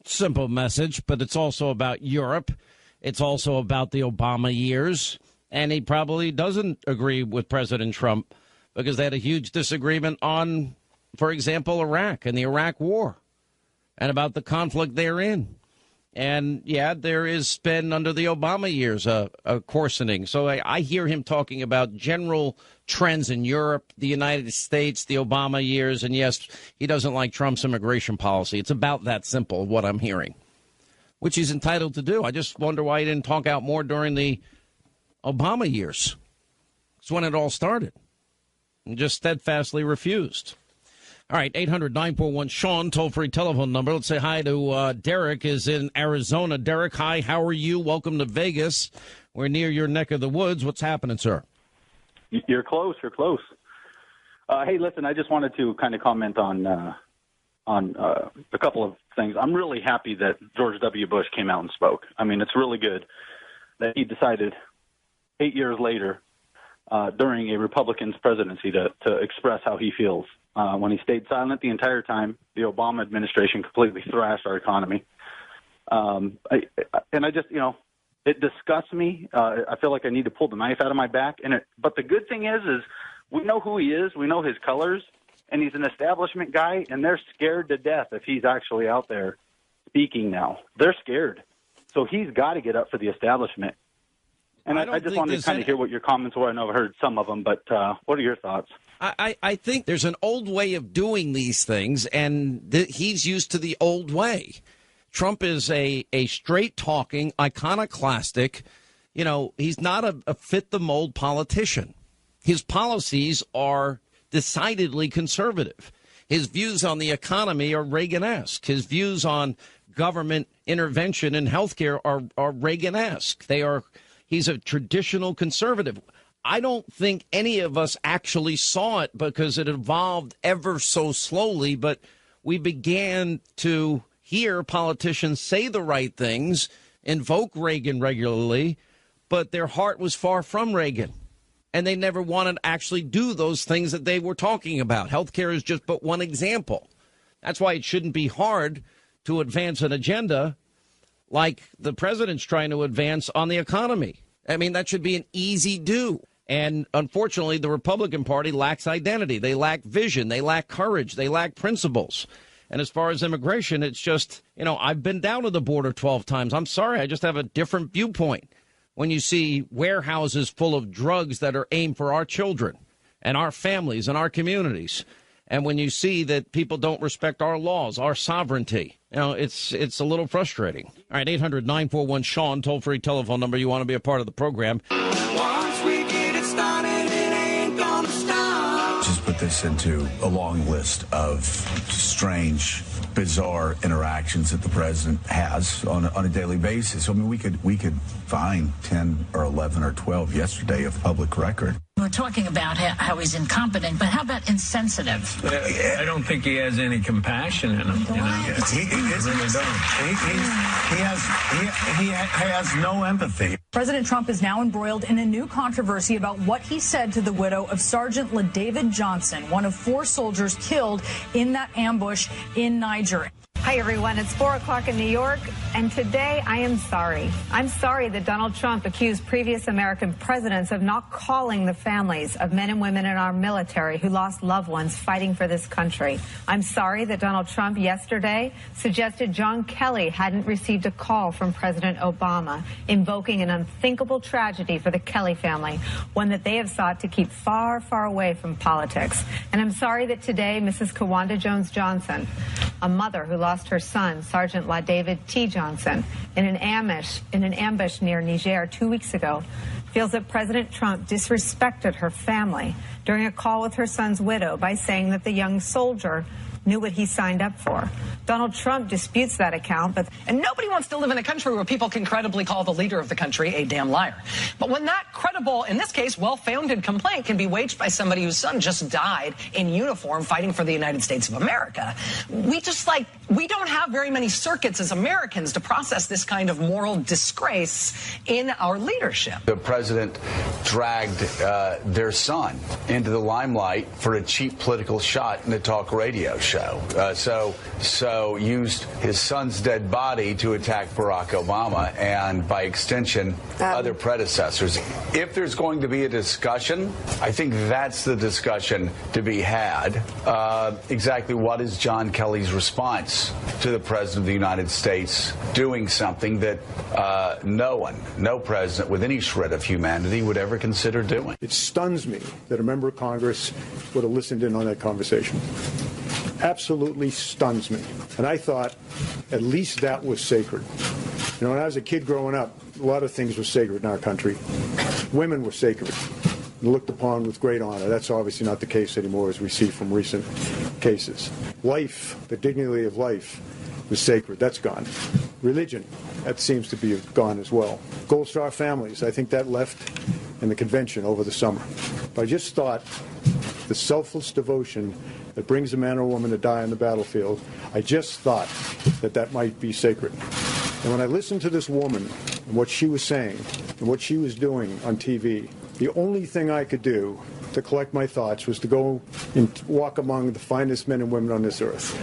Simple message, but it's also about Europe. It's also about the Obama years. And he probably doesn't agree with President Trump because they had a huge disagreement on, for example, Iraq and the Iraq War and about the conflict therein. And, yeah, there has been, under the Obama years, a coarsening. So I hear him talking about general trends in Europe, the United States, the Obama years. And, yes, he doesn't like Trump's immigration policy. It's about that simple, what I'm hearing, which he's entitled to do. I just wonder why he didn't talk out more during the Obama years. It's when it all started. And just steadfastly refused. All right, 800-941-SEAN, toll-free telephone number. Let's say hi to Derek is in Arizona. Derek, hi, how are you? Welcome to Vegas. We're near your neck of the woods. What's happening, sir? You're close. Hey, listen, I just wanted to kind of comment on a couple of things. I'm really happy that George W. Bush came out and spoke. I mean, it's really good that he decided 8 years later during a Republican's presidency to express how he feels. When he stayed silent the entire time, the Obama administration completely thrashed our economy. I just, it disgusts me. I feel like I need to pull the knife out of my back. But the good thing is we know who he is. We know his colors. And he's an establishment guy, and they're scared to death if he's actually out there speaking now. They're scared. So he's got to get up for the establishment. And I just wanted to kind of hear what your comments were. I know I've heard some of them, but what are your thoughts? I think there's an old way of doing these things, and he's used to the old way. Trump is a straight-talking, iconoclastic, he's not a fit-the-mold politician. His policies are decidedly conservative. His views on the economy are Reagan-esque. His views on government intervention in healthcare are Reagan-esque. He's a traditional conservative. I don't think any of us actually saw it because it evolved ever so slowly, but we began to hear politicians say the right things, invoke Reagan regularly, but their heart was far from Reagan. And they never wanted to actually do those things that they were talking about. Healthcare is just but one example. That's why it shouldn't be hard to advance an agenda like the president's trying to advance on the economy. I mean, that should be an easy do. And unfortunately, the Republican Party lacks identity. They lack vision. They lack courage. They lack principles. And as far as immigration, it's just, I've been down to the border 12 times. I'm sorry. I just have a different viewpoint. When you see warehouses full of drugs that are aimed for our children and our families and our communities, and when you see that people don't respect our laws, our sovereignty, it's a little frustrating. All right, 800-941-SEAN, toll-free telephone number. You want to be a part of the program. Once we get it started, it ain't gonna stop. Just put this into a long list of strange, bizarre interactions that the president has on a daily basis. I mean, we could find 10 or 11 or 12 yesterday of public record. We're talking about how he's incompetent, but how about insensitive? I don't think he has any compassion in him. He has no empathy. President Trump is now embroiled in a new controversy about what he said to the widow of Sergeant LaDavid Johnson, one of 4 soldiers killed in that ambush in Niger. Hi, everyone. It's 4 o'clock in New York, and today I am sorry. I'm sorry that Donald Trump accused previous American presidents of not calling the families of men and women in our military who lost loved ones fighting for this country. I'm sorry that Donald Trump yesterday suggested John Kelly hadn't received a call from President Obama, invoking an unthinkable tragedy for the Kelly family, one that they have sought to keep far, far away from politics. And I'm sorry that today Mrs. Kawanda Jones-Johnson, a mother who lost her son, Sergeant LaDavid T. Johnson, in an ambush near Niger 2 weeks ago, feels that President Trump disrespected her family during a call with her son's widow by saying that the young soldier knew what he signed up for. Donald Trump disputes that account, and nobody wants to live in a country where people can credibly call the leader of the country a damn liar. But when that credible, in this case, well-founded complaint can be waged by somebody whose son just died in uniform fighting for the United States of America, we don't have very many circuits as Americans to process this kind of moral disgrace in our leadership. The president dragged their son into the limelight for a cheap political shot in a talk radio show. So used his son's dead body to attack Barack Obama and, by extension, other predecessors. If there's going to be a discussion, I think that's the discussion to be had. Exactly what is John Kelly's response to the President of the United States doing something that no president with any shred of humanity would ever consider doing? It stuns me that a member of Congress would have listened in on that conversation. Absolutely stuns me. And I thought at least that was sacred. You know, when I was a kid growing up, a lot of things were sacred in our country. Women were sacred and looked upon with great honor. That's obviously not the case anymore, as we see from recent cases. Life, the dignity of life, was sacred. That's gone. Religion, that seems to be gone as well. Gold Star families, I think that left in the convention over the summer. But I just thought the selfless devotion that brings a man or woman to die on the battlefield, I just thought that might be sacred. And when I listened to this woman and what she was saying and what she was doing on TV, the only thing I could do to collect my thoughts was to go and walk among the finest men and women on this earth.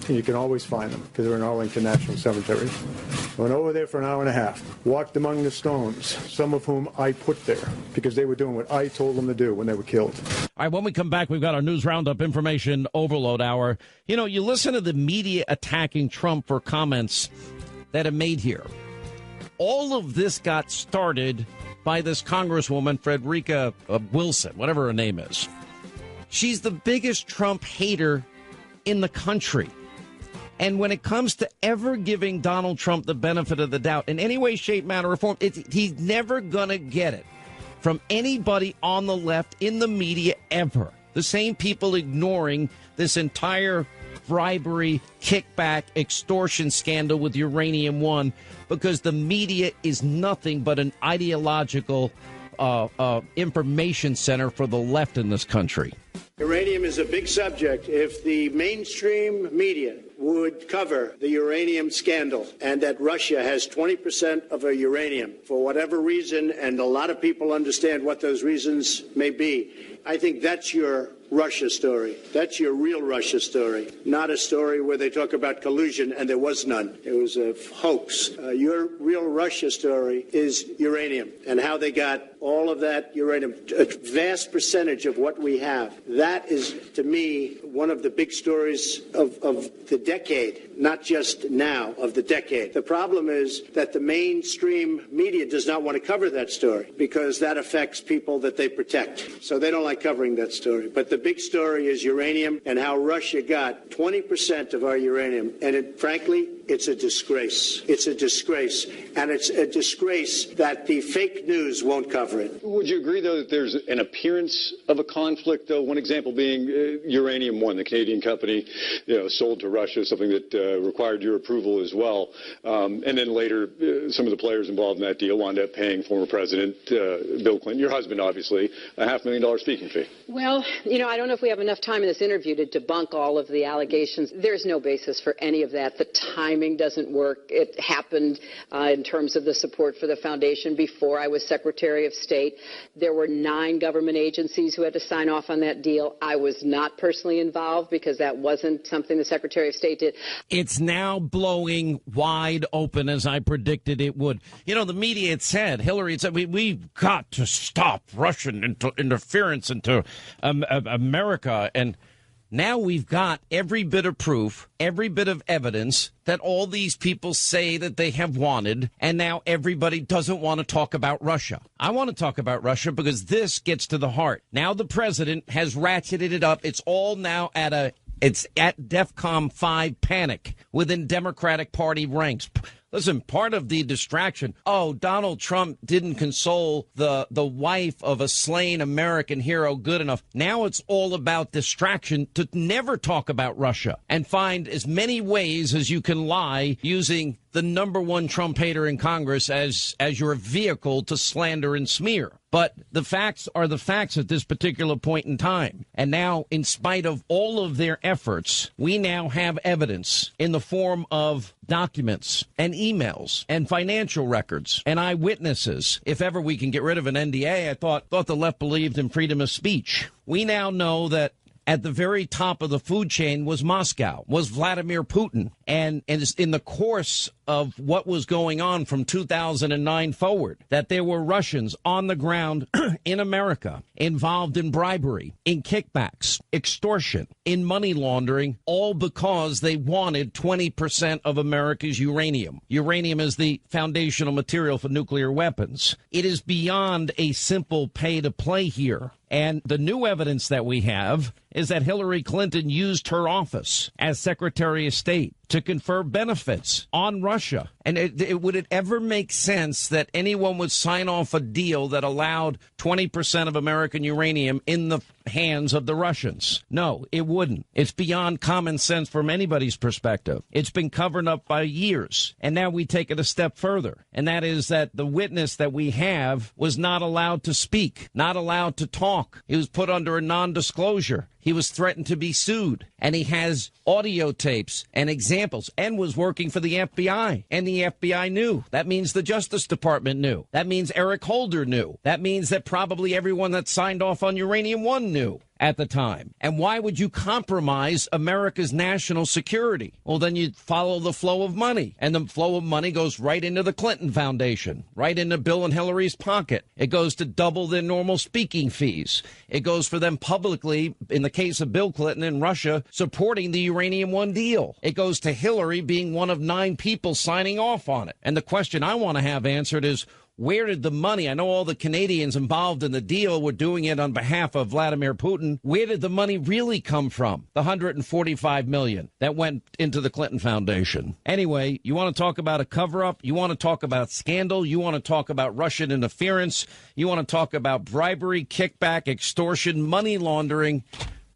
And you can always find them because they're in Arlington National Cemetery. I went over there for an hour and a half, walked among the stones, some of whom I put there because they were doing what I told them to do when they were killed. All right, when we come back, we've got our news roundup information overload hour. You know, you listen to the media attacking Trump for comments that are made here. All of this got started by this Congresswoman, Frederica Wilson, whatever her name is. She's the biggest Trump hater in the country. And when it comes to ever giving Donald Trump the benefit of the doubt in any way, shape, manner, or form, he's never going to get it from anybody on the left in the media ever. The same people ignoring this entire bribery, kickback, extortion scandal with Uranium One because the media is nothing but an ideological information center for the left in this country. Uranium is a big subject. If the mainstream media would cover the uranium scandal and that Russia has 20% of our uranium for whatever reason, and a lot of people understand what those reasons may be, I think that's your Russia story. That's your real Russia story, not a story where they talk about collusion and there was none. It was a hoax. Your real Russia story is uranium and how they got all of that uranium, a vast percentage of what we have. That is, to me, one of the big stories of the decade, not just now, of the decade. The problem is that the mainstream media does not want to cover that story because that affects people that they protect. So they don't like covering that story. But the big story is uranium and how Russia got 20% of our uranium. And frankly, it's a disgrace. It's a disgrace. And it's a disgrace that the fake news won't cover it. Would you agree, though, that there's an appearance of a conflict, though? One example being Uranium One, the Canadian company, sold to Russia, something that required your approval as well. And then later, some of the players involved in that deal wound up paying former President Bill Clinton, your husband, obviously, a $500,000 speaking fee. Well, I don't know if we have enough time in this interview to debunk all of the allegations. There's no basis for any of that. The timing doesn't work. It happened in terms of the support for the foundation before I was Secretary of State. There were 9 government agencies who had to sign off on that deal. I was not personally involved because that wasn't something the Secretary of State did. It's now blowing wide open, as I predicted it would. You know, the media had said, Hillary had said, we've got to stop Russian interference into America. And now we've got every bit of proof, every bit of evidence that all these people say that they have wanted, and now everybody doesn't want to talk about Russia. I want to talk about Russia because this gets to the heart. Now the president has ratcheted it up. It's all now it's at DEFCON 5 panic within Democratic Party ranks. Listen, part of the distraction, Donald Trump didn't console the wife of a slain American hero good enough. Now it's all about distraction to never talk about Russia and find as many ways as you can lie using the number one Trump hater in Congress as your vehicle to slander and smear. But the facts are the facts at this particular point in time. And now, in spite of all of their efforts, we now have evidence in the form of documents and emails and financial records and eyewitnesses. If ever we can get rid of an NDA, I thought the left believed in freedom of speech. We now know that at the very top of the food chain was Moscow, was Vladimir Putin. And in the course of what was going on from 2009 forward, that there were Russians on the ground in America involved in bribery, in kickbacks, extortion, in money laundering, all because they wanted 20% of America's uranium. Uranium is the foundational material for nuclear weapons. It is beyond a simple pay to play here. And the new evidence that we have is that Hillary Clinton used her office as Secretary of State to confer benefits on Russia. And would it ever make sense that anyone would sign off a deal that allowed 20% of American uranium in the hands of the Russians? No, it wouldn't. It's beyond common sense from anybody's perspective. It's been covered up by years. And now we take it a step further. And that is that the witness that we have was not allowed to speak, not allowed to talk. He was put under a non-disclosure. He was threatened to be sued, and he has audio tapes and examples and was working for the FBI, and the FBI knew. That means the Justice Department knew. That means Eric Holder knew. That means that probably everyone that signed off on Uranium One knew at the time. And why would you compromise America's national security? Well, then you follow the flow of money, and the flow of money goes right into the Clinton Foundation, right into Bill and Hillary's pocket. It goes to double their normal speaking fees. It goes for them publicly, in the case of Bill Clinton in Russia, supporting the Uranium One deal. It goes to Hillary being one of 9 people signing off on it. And the question I want to have answered is, where did the money? I know all the Canadians involved in the deal were doing it on behalf of Vladimir Putin. Where did the money really come from? The $145 million that went into the Clinton Foundation. Anyway, you want to talk about a cover-up? You want to talk about scandal? You want to talk about Russian interference? You want to talk about bribery, kickback, extortion, money laundering?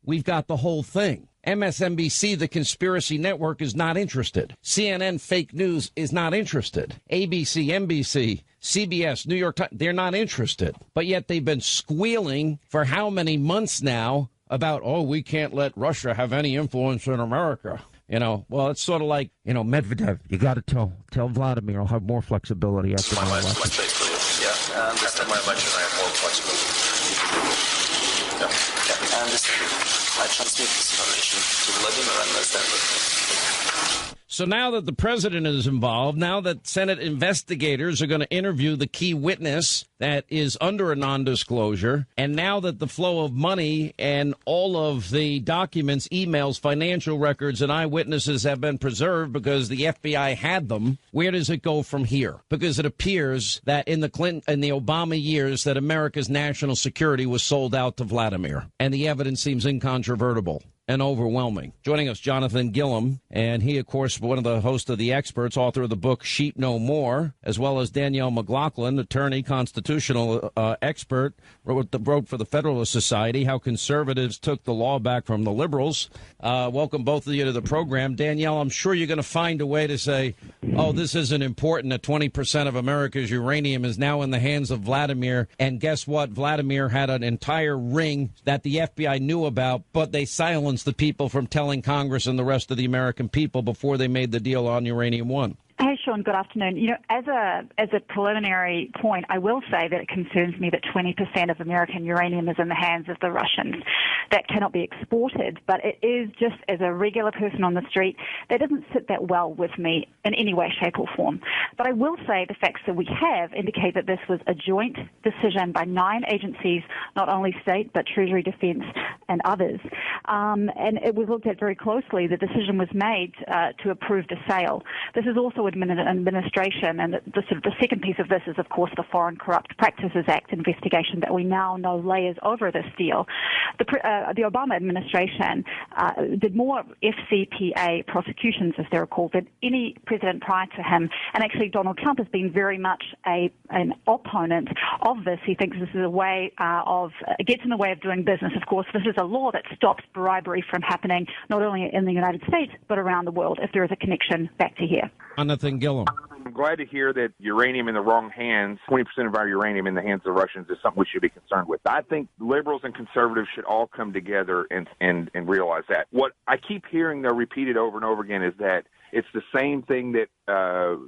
We've got the whole thing. MSNBC, the conspiracy network, is not interested. CNN, fake news, is not interested. ABC, NBC, CBS, New York Times, they're not interested. But yet they've been squealing for how many months now about, we can't let Russia have any influence in America. Well, it's sort of like, Medvedev, you got to tell Vladimir I'll have more flexibility after my election. After my election, I have more flexibility. Yeah, I understand. I transmit this information to Vladimir and understand. So now that the president is involved, now that Senate investigators are going to interview the key witness that is under a non-disclosure, and now that the flow of money and all of the documents, emails, financial records, and eyewitnesses have been preserved because the FBI had them, where does it go from here? Because it appears that in the Clinton and the Obama years that America's national security was sold out to Vladimir, and the evidence seems incontrovertible and overwhelming. Joining us, Jonathan Gillum, and he, of course, one of the hosts of The Experts, author of the book Sheep No More, as well as Danielle McLaughlin, attorney, constitutional expert, wrote for the Federalist Society, How Conservatives Took the Law Back from the Liberals. Welcome both of you to the program. Danielle, I'm sure you're going to find a way to say, this isn't important, that 20% of America's uranium is now in the hands of Vladimir, and guess what? Vladimir had an entire ring that the FBI knew about, but they silenced the people from telling Congress and the rest of the American people before they made the deal on Uranium One. Sean, good afternoon. You know, as a preliminary point, I will say that it concerns me that 20% of American uranium is in the hands of the Russians. That cannot be exported, but it is just as a regular person on the street, that doesn't sit that well with me in any way, shape or form. But I will say the facts that we have indicate that this was a joint decision by 9 agencies, not only state, but Treasury, Defense, and others. And it was looked at very closely. The decision was made to approve the sale. This is also administration, and the second piece of this is, of course, the Foreign Corrupt Practices Act investigation that we now know layers over this deal. The Obama administration did more FCPA prosecutions, as they're called, than any president prior to him. And actually, Donald Trump has been very much an opponent of this. He thinks this is a way gets in the way of doing business. Of course, this is a law that stops bribery from happening not only in the United States, but around the world, if there is a connection back to here. Jonathan Gillum. I'm glad to hear that uranium in the wrong hands, 20% of our uranium in the hands of the Russians, is something we should be concerned with. I think liberals and conservatives should all come together and realize that. What I keep hearing, though, repeated over and over again is that it's the same thing that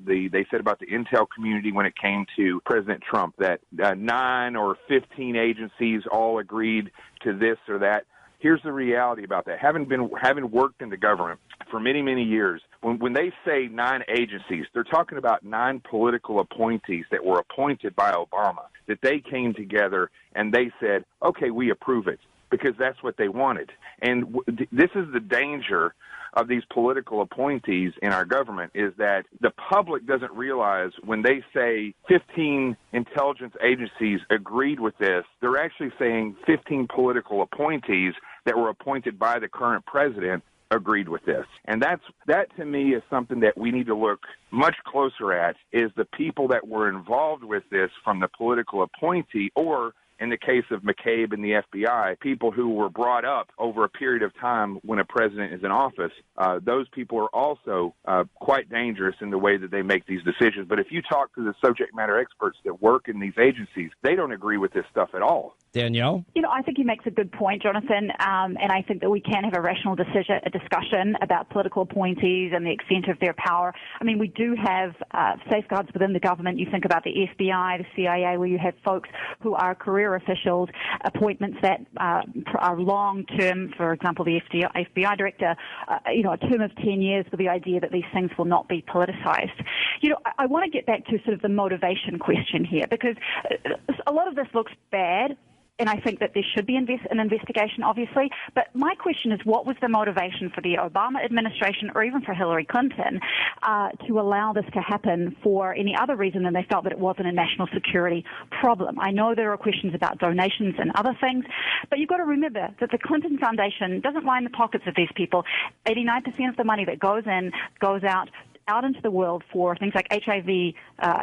they said about the intel community when it came to President Trump, that 9 or 15 agencies all agreed to this or that. Here's the reality about that. Having worked in the government for many, many years, when they say 9 agencies, they're talking about 9 political appointees that were appointed by Obama, that they came together and they said, okay, we approve it, because that's what they wanted. And this is the danger of these political appointees in our government, is that the public doesn't realize when they say 15 intelligence agencies agreed with this, they're actually saying 15 political appointees that were appointed by the current president agreed with this. And that to me is something that we need to look much closer at, is the people that were involved with this from the political appointee, or in the case of McCabe and the FBI, people who were brought up over a period of time when a president is in office. Those people are also quite dangerous in the way that they make these decisions. But if you talk to the subject matter experts that work in these agencies, they don't agree with this stuff at all. Danielle? You know, I think he makes a good point, Jonathan, and I think that we can have a rational discussion about political appointees and the extent of their power. I mean, we do have safeguards within the government. You think about the FBI, the CIA, where you have folks who are career officials, appointments that are long-term, for example, the FBI director, a term of 10 years with the idea that these things will not be politicized. You know, I want to get back to sort of the motivation question here, because a lot of this looks bad. And I think that there should be an investigation, obviously. But my question is, what was the motivation for the Obama administration, or even for Hillary Clinton, to allow this to happen for any other reason than they felt that it wasn't a national security problem? I know there are questions about donations and other things, but you've got to remember that the Clinton Foundation doesn't line the pockets of these people. 89% of the money that goes out into the world for things like HIV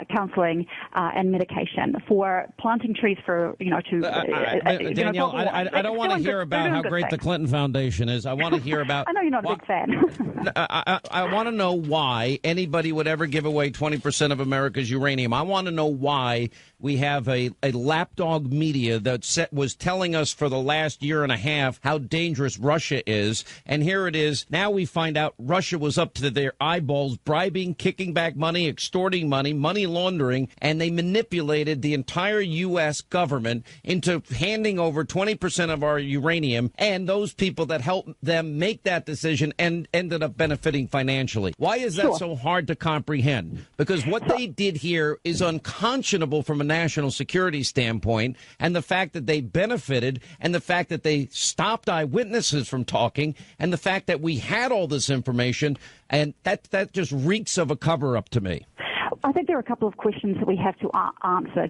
counseling and medication, for planting trees for, Danielle, I don't want to hear about how great the Clinton Foundation is. I want to hear about... I know you're not a big fan. I want to know why anybody would ever give away 20% of America's uranium. I want to know why we have a lapdog media that was telling us for the last year and a half how dangerous Russia is. And here it is. Now we find out Russia was up to their eyeballs, bribing, kicking back money, extorting money, money laundering, and they manipulated the entire U.S. government into handing over 20% of our uranium, and those people that helped them make that decision and ended up benefiting financially. Why is that so hard to comprehend? Because what they did here is unconscionable from a national security standpoint, and the fact that they benefited, and the fact that they stopped eyewitnesses from talking, and the fact that we had all this information, and that just reeks of a cover-up to me. I think there are a couple of questions that we have to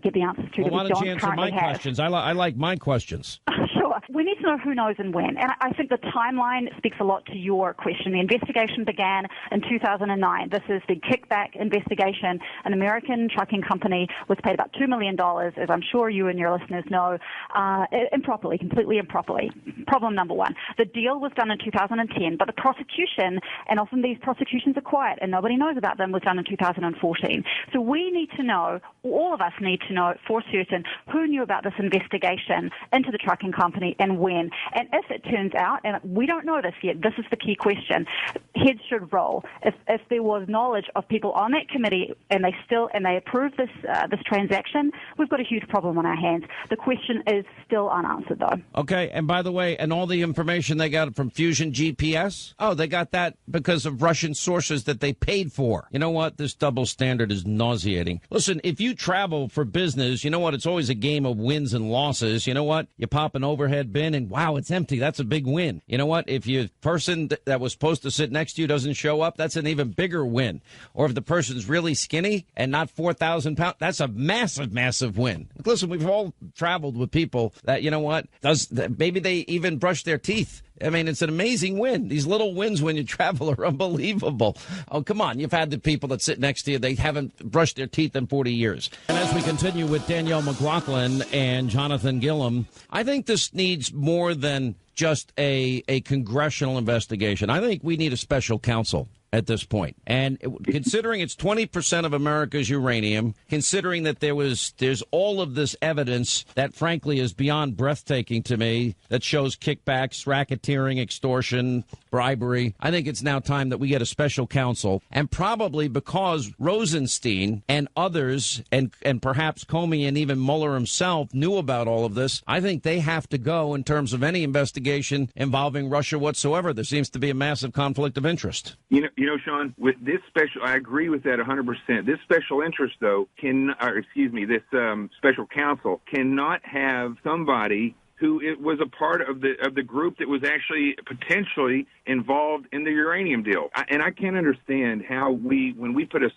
get the answers to. Well, why don't you answer my questions? I like my questions. Sure. We need to know who knows and when. And I think the timeline speaks a lot to your question. The investigation began in 2009. This is the kickback investigation. An American trucking company was paid about $2 million, as I'm sure you and your listeners know, improperly, completely improperly. Problem number one. The deal was done in 2010, but the prosecution, and often these prosecutions are quiet and nobody knows about them, was done in 2014. So we need to know, all of us need to know for certain, who knew about this investigation into the trucking company and when. And if it turns out, and we don't know this yet, this is the key question, heads should roll. If there was knowledge of people on that committee and they approved this transaction, we've got a huge problem on our hands. The question is still unanswered, though. Okay, and by the way, and all the information they got from Fusion GPS, they got that because of Russian sources that they paid for. You know what? This double standard is nauseating. Listen, if you travel for business, you know what? It's always a game of wins and losses. You know what? You pop an overhead bin and wow, it's empty. That's a big win. You know what? If your person that was supposed to sit next to you doesn't show up, that's an even bigger win. Or if the person's really skinny and not 4,000 pounds, that's a massive, massive win. Listen, we've all traveled with people that, you know what, maybe they even brush their teeth. I mean, it's an amazing win. These little wins when you travel are unbelievable. Oh, come on. You've had the people that sit next to you. They haven't brushed their teeth in 40 years. And as we continue with Danielle McLaughlin and Jonathan Gillum, I think this needs more than just a congressional investigation. I think we need a special counsel at this point. And considering it's 20% of America's uranium, considering that there's all of this evidence that frankly is beyond breathtaking to me, that shows kickbacks, racketeering, extortion, bribery, I think it's now time that we get a special counsel. And probably because Rosenstein and others, and perhaps Comey and even Mueller himself knew about all of this, I think they have to go in terms of any investigation involving Russia whatsoever. There seems to be a massive conflict of interest. You know, Sean, with this special, I agree with that 100%. This special interest, though, this special counsel cannot have somebody who was a part of the group that was actually potentially involved in the uranium deal. And I can't understand how when we put a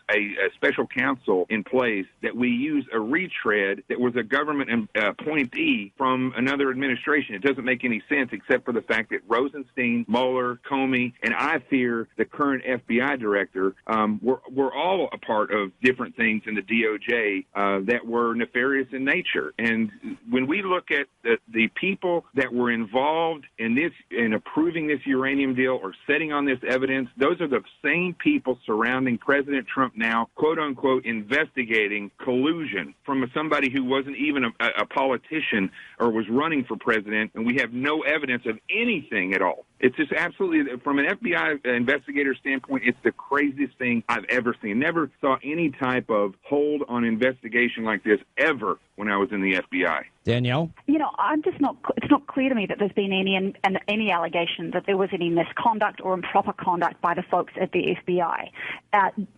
special counsel in place, that we use a retread that was a government appointee from another administration. It doesn't make any sense except for the fact that Rosenstein, Mueller, Comey, and I fear the current FBI director were all a part of different things in the DOJ that were nefarious in nature. And when we look at the people that were involved in approving this uranium deal or setting on this evidence, those are the same people surrounding President Trump now, quote unquote, investigating collusion from somebody who wasn't even a politician or was running for president, and we have no evidence of anything at all. It's just absolutely, from an FBI investigator standpoint, it's the craziest thing I've ever seen. Never saw any type of hold on investigation like this ever when I was in the FBI. Danielle? You know, it's not clear to me that there's been any allegation that there was any misconduct or improper conduct by the folks at the FBI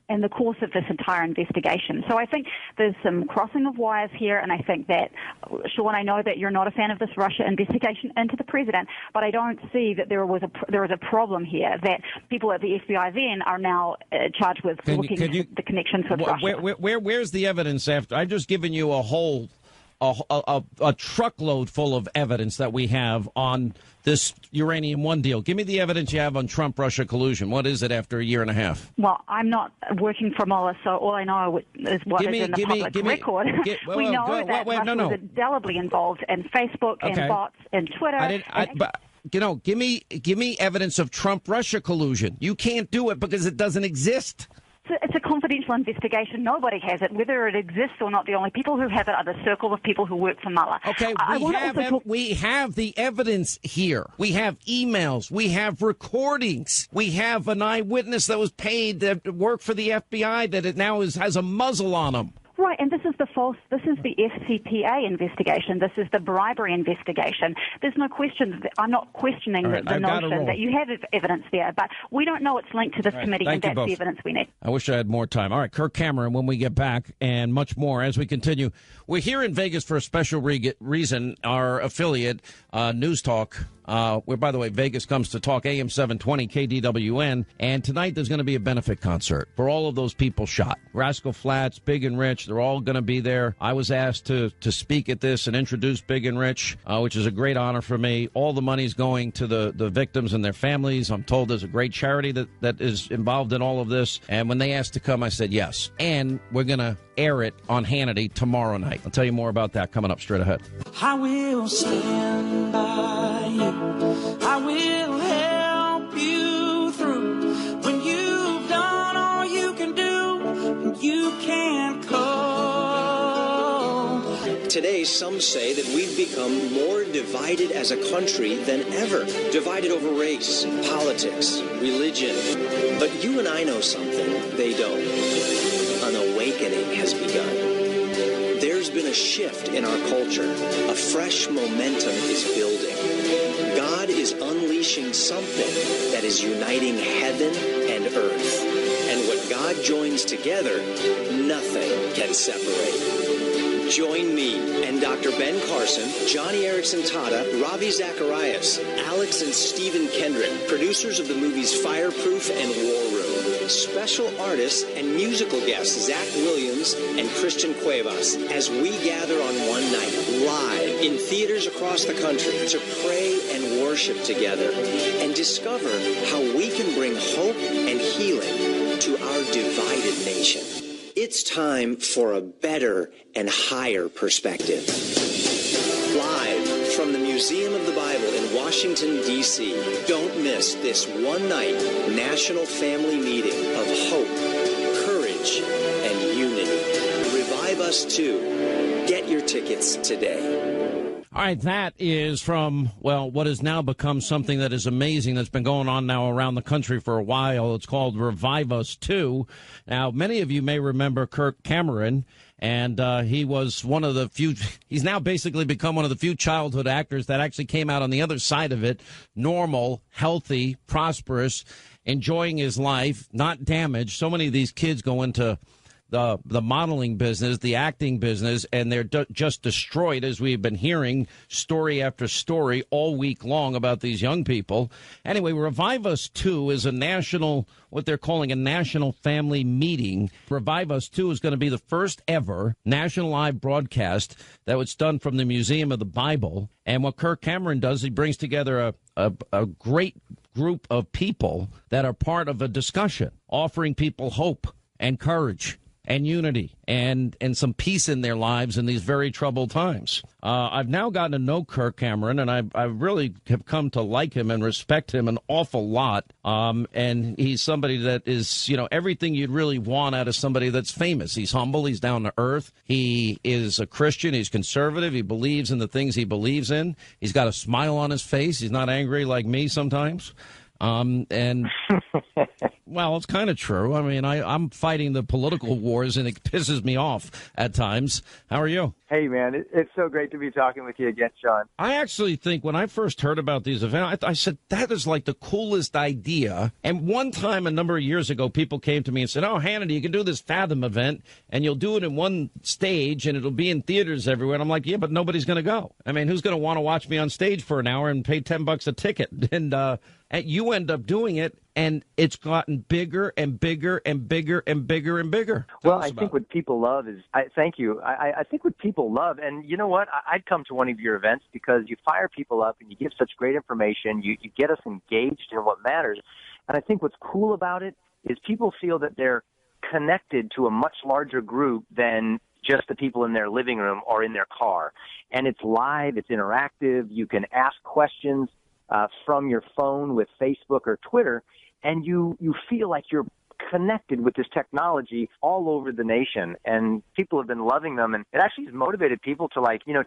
in the course of this entire investigation. So I think there's some crossing of wires here, and I think that, Sean, I know that you're not a fan of this Russia investigation into the president, but I don't see that there was a problem here, that people at the FBI then are now charged with looking at the connections with Russia. Where's the evidence after? I've just given you a truckload full of evidence that we have on this Uranium One deal. Give me the evidence you have on Trump-Russia collusion. What is it after a year and a half? Well, I'm not working for Mueller, so all I know is what is in the public record. We know that Russia was indelibly involved in Facebook and bots and Twitter. Give me evidence of Trump-Russia collusion. You can't do it because it doesn't exist. It's a confidential investigation. Nobody has it. Whether it exists or not, the only people who have it are the circle of people who work for Mueller. Okay, we have the evidence here. We have emails. We have recordings. We have an eyewitness that was paid to work for the FBI that it now has a muzzle on him. Right, and this is the FCPA investigation. This is the bribery investigation. There's no question. I'm not questioning the notion that you have evidence there, but we don't know it's linked to this committee, and that's the evidence we need. I wish I had more time. All right, Kirk Cameron, when we get back, and much more as we continue. We're here in Vegas for a special reason. Our affiliate, News Talk, where, by the way, Vegas comes to talk, AM 720 KDWN, and tonight there's going to be a benefit concert for all of those people shot. Rascal Flatts, Big and Rich, they're all going to be there. I was asked to speak at this and introduce Big and Rich, which is a great honor for me. All the money's going to the victims and their families. I'm told there's a great charity that is involved in all of this, and when they asked to come, I said yes. And we're going to air it on Hannity tomorrow night. I'll tell you more about that coming up straight ahead. I will stand by you. I will help you through when you've done all you can do and you can't cope. today, some say that we've become more divided as a country than ever. Divided over race, politics, religion. But you and I know something they don't. An awakening has begun. There's been a shift in our culture. A fresh momentum is building. God is unleashing something that is uniting heaven and earth. And what God joins together, nothing can separate. Join me and Dr. Ben Carson, Johnny Erickson Tata, Ravi Zacharias, Alex and Stephen Kendrick, producers of the movies Fireproof and War Room, special artists and musical guests Zach Williams and Christian Cuevas, as we gather on one night, live in theaters across the country, to pray and worship together and discover how we can bring hope and healing to our divided nation. It's time for a better and higher perspective. Live from the Museum of the Bible in Washington, D.C., don't miss this one-night national family meeting of hope, courage, and unity. Revive Us Too. Get your tickets today. All right, that is from, well, what has now become something that is amazing that's been going on now around the country for a while. It's called Revive Us 2. Now, many of you may remember Kirk Cameron, and he was one of the few, he's now basically become one of the few childhood actors that actually came out on the other side of it, normal, healthy, prosperous, enjoying his life, not damaged. So many of these kids go into the modeling business, the acting business, and they're just destroyed, as we've been hearing story after story all week long about these young people. Anyway, Revive Us 2 is a national, what they're calling a national family meeting. Revive Us 2 is going to be the first ever national live broadcast that was done from the Museum of the Bible. And what Kirk Cameron does, he brings together a great group of people that are part of a discussion, offering people hope and courage and unity and some peace in their lives in these very troubled times. I've now gotten to know Kirk Cameron, and I really have come to like him and respect him an awful lot. And he's somebody that is, everything you'd really want out of somebody that's famous. He's humble. He's down to earth. He is a Christian. He's conservative. He believes in the things he believes in. He's got a smile on his face. He's not angry like me sometimes. And well, it's kind of true. I mean, I'm fighting the political wars, and it pisses me off at times. How are you? Hey, man, it's so great to be talking with you again, Sean. I actually think when I first heard about these events, I said, that is like the coolest idea. And one time a number of years ago, people came to me and said, oh, Hannity, you can do this Fathom event, and you'll do it in one stage, and it'll be in theaters everywhere. And I'm like, yeah, but nobody's going to go. I mean, who's going to want to watch me on stage for an hour and pay $10 a ticket? And you end up doing it, and it's gotten bigger and bigger and bigger and bigger and bigger. Well, I think what people love is, thank you. I think what people love, and you know what? I'd come to one of your events because you fire people up and you give such great information. You get us engaged in what matters. And I think what's cool about it is people feel that they're connected to a much larger group than just the people in their living room or in their car. And it's live, it's interactive. You can ask questions from your phone with Facebook or Twitter, and you feel like you're connected with this technology all over the nation, and people have been loving them, and it actually has motivated people to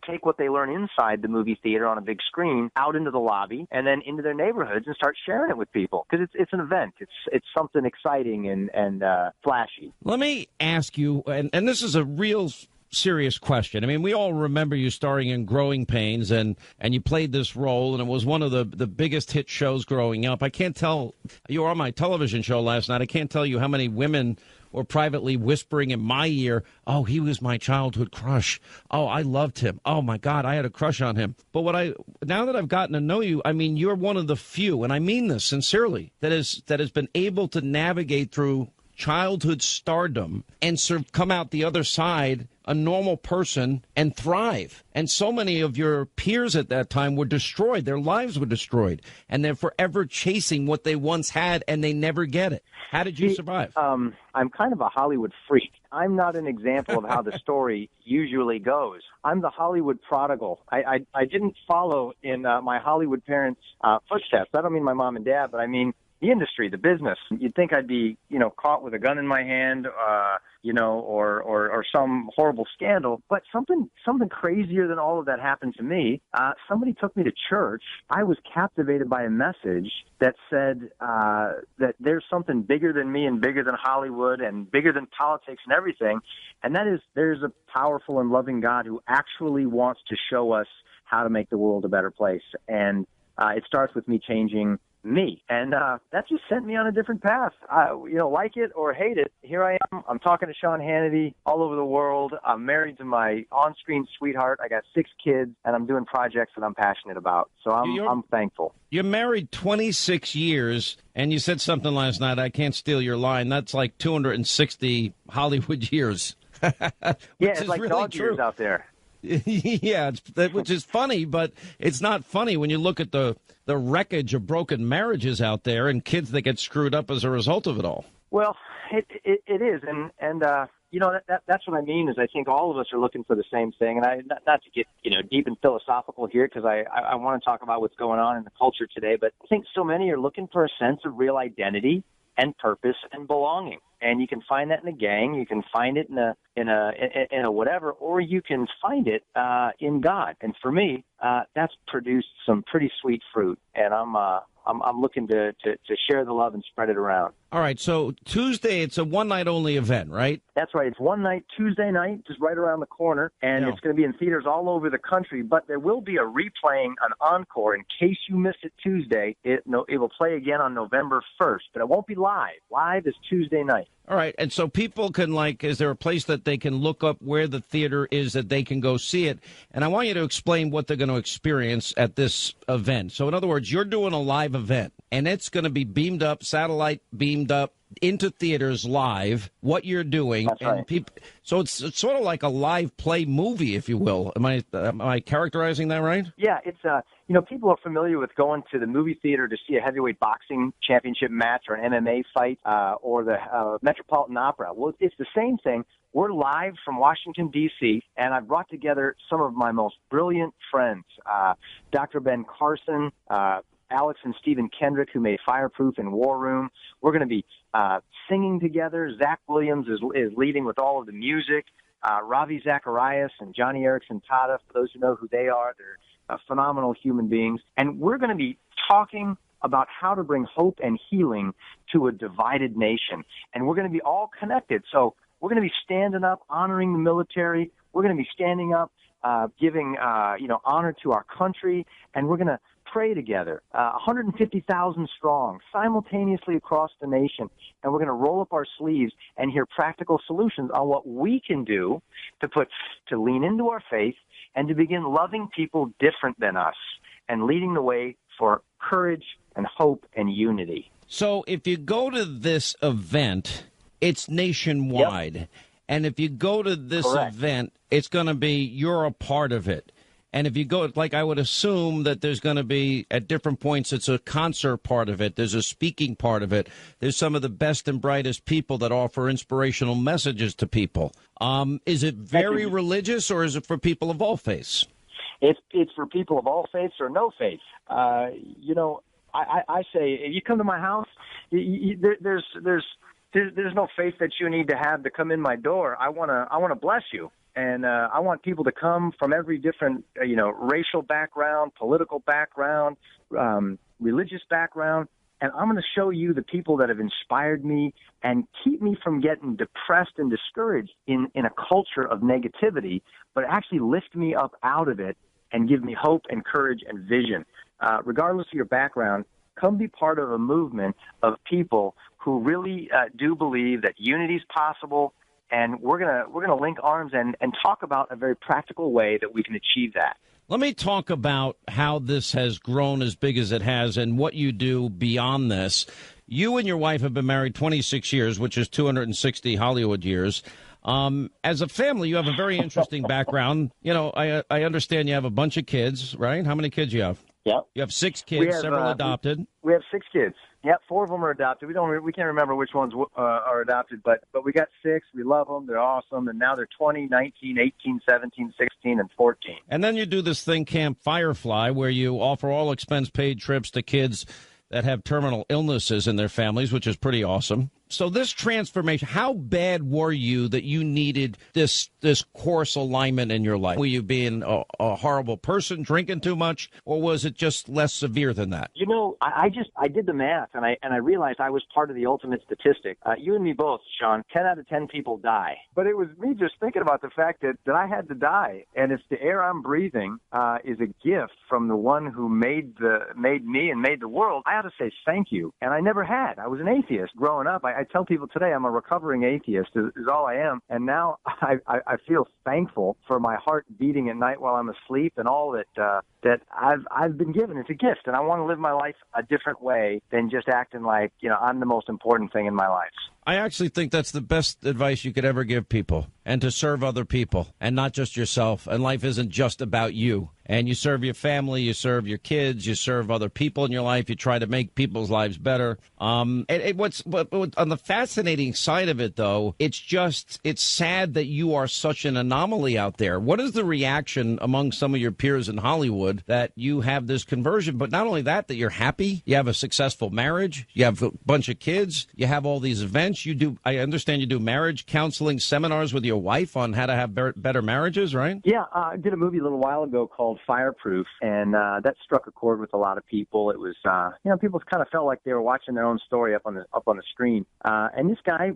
take what they learn inside the movie theater on a big screen out into the lobby and then into their neighborhoods and start sharing it with people, because it's an event. It's something exciting and flashy. Let me ask you, and this is a real serious question. I mean, we all remember you starring in Growing Pains, and you played this role, and it was one of the biggest hit shows growing up. I can't tell, you were on my television show last night, I can't tell you how many women were privately whispering in my ear, oh, he was my childhood crush. Oh, I loved him. Oh, my God, I had a crush on him. But now that I've gotten to know you, I mean, you're one of the few, and I mean this sincerely, that has been able to navigate through childhood stardom and come out the other side a normal person and thrive. And so many of your peers at that time were destroyed. Their lives were destroyed. And they're forever chasing what they once had, and they never get it. How did you survive? I'm kind of a Hollywood freak. I'm not an example of how the story usually goes. I'm the Hollywood prodigal. I didn't follow in my Hollywood parents' footsteps. I don't mean my mom and dad, but I mean the industry, the business. You'd think I'd be, caught with a gun in my hand, or some horrible scandal. But something crazier than all of that happened to me. Somebody took me to church. I was captivated by a message that said that there's something bigger than me and bigger than Hollywood and bigger than politics and everything. And that is, there's a powerful and loving God who actually wants to show us how to make the world a better place. And it starts with me changing me. And that just sent me on a different path. Like it or hate it, here I am. I'm talking to Sean Hannity all over the world. I'm married to my on-screen sweetheart. I got 6 kids, and I'm doing projects that I'm passionate about. So I'm thankful. You're married 26 years, and you said something last night. I can't steal your line. That's like 260 Hollywood years. It's like really dog true. years out there. Yeah, which is funny, but it's not funny when you look at the wreckage of broken marriages out there and kids that get screwed up as a result of it all. Well, it is, and that's what I mean is I think all of us are looking for the same thing, and I not to get deep and philosophical here because I want to talk about what's going on in the culture today, but I think so many are looking for a sense of real identity and purpose and belonging. And you can find that in a gang, you can find it in a whatever, or you can find it in God. And for me, that's produced some pretty sweet fruit. And I'm looking to share the love and spread it around. All right, so Tuesday, it's a one-night-only event, right? That's right. It's one night, Tuesday night, just right around the corner, and it's going to be in theaters all over the country, but there will be a replaying, an encore, in case you missed it Tuesday. It will play again on November 1st, but it won't be live. Live is Tuesday night. All right, and so people can, is there a place that they can look up where the theater is that they can go see it? And I want you to explain what they're going to experience at this event. So, in other words, you're doing a live event, and it's going to be beamed up, satellite beamed up into theaters live, what you're doing. That's and right. people, so it's sort of like a live play movie, if you will. Am I characterizing that right? Yeah, it's people are familiar with going to the movie theater to see a heavyweight boxing championship match or an MMA fight or the Metropolitan Opera. Well, it's the same thing. We're live from Washington, D.C., and I've brought together some of my most brilliant friends, Dr. Ben Carson, Alex and Stephen Kendrick, who made Fireproof and War Room. We're going to be singing together. Zach Williams is leading with all of the music. Ravi Zacharias and Johnny Erickson Tata, for those who know who they are, they're phenomenal human beings. And we're going to be talking about how to bring hope and healing to a divided nation. And we're going to be all connected. So we're going to be standing up, honoring the military. We're going to be standing up, giving honor to our country. And we're going to pray together, 150,000 strong, simultaneously across the nation, and we're going to roll up our sleeves and hear practical solutions on what we can do to lean into our faith and to begin loving people different than us and leading the way for courage and hope and unity. So if you go to this event, it's nationwide. Yep. And if you go to this event, it's going to be, you're a part of it. And if you go, I would assume that there's going to be, at different points, it's a concert part of it. There's a speaking part of it. There's some of the best and brightest people that offer inspirational messages to people. Is it very religious, or is it for people of all faiths? It's for people of all faiths or no faith. I say, if you come to my house, there's no faith that you need to have to come in my door. I want to bless you. And I want people to come from every different, racial background, political background, religious background. And I'm going to show you the people that have inspired me and keep me from getting depressed and discouraged in a culture of negativity, but actually lift me up out of it and give me hope and courage and vision. Regardless of your background, come be part of a movement of people who really do believe that unity is possible. And we're gonna link arms and talk about a very practical way that we can achieve that. Let me talk about how this has grown as big as it has and what you do beyond this. You and your wife have been married 26 years, which is 260 Hollywood years. As a family, you have a very interesting background. I understand you have a bunch of kids, right? How many kids you have? Yep. You have 6 kids, several adopted. We have 6 kids. Yep, 4 of them are adopted. We can't remember which ones are adopted, but we got 6. We love them. They're awesome. And now they're 20, 19, 18, 17, 16, and 14. And then you do this thing, Camp Firefly, where you offer all expense-paid trips to kids that have terminal illnesses in their families, which is pretty awesome. So this transformation, how bad were you that you needed this course alignment in your life? Were you being a horrible person, drinking too much, or was it just less severe than that? You know, I did the math, and I realized I was part of the ultimate statistic. You and me both, Sean. 10 out of 10 people die. But it was me just thinking about the fact that I had to die, and if the air I'm breathing is a gift from the one who made me and made the world, I ought to say thank you. And I never had. I was an atheist growing up. I tell people today I'm a recovering atheist, is all I am. And now I feel thankful for my heart beating at night while I'm asleep and all that I've been given. It's a gift, and I want to live my life a different way than just acting like, I'm the most important thing in my life. I actually think that's the best advice you could ever give people, and to serve other people and not just yourself. And life isn't just about you. And you serve your family, you serve your kids, you serve other people in your life. You try to make people's lives better. What's on the fascinating side of it, though, it's sad that you are such an anomaly out there. What is the reaction among some of your peers in Hollywood that you have this conversion? But not only that you're happy, you have a successful marriage, you have a bunch of kids, you have all these events. I understand you do marriage counseling seminars with your wife on how to have better marriages, right? Yeah, I did a movie a little while ago called Fireproof, and that struck a chord with a lot of people. It was, people kind of felt like they were watching their own story up on the screen. And this guy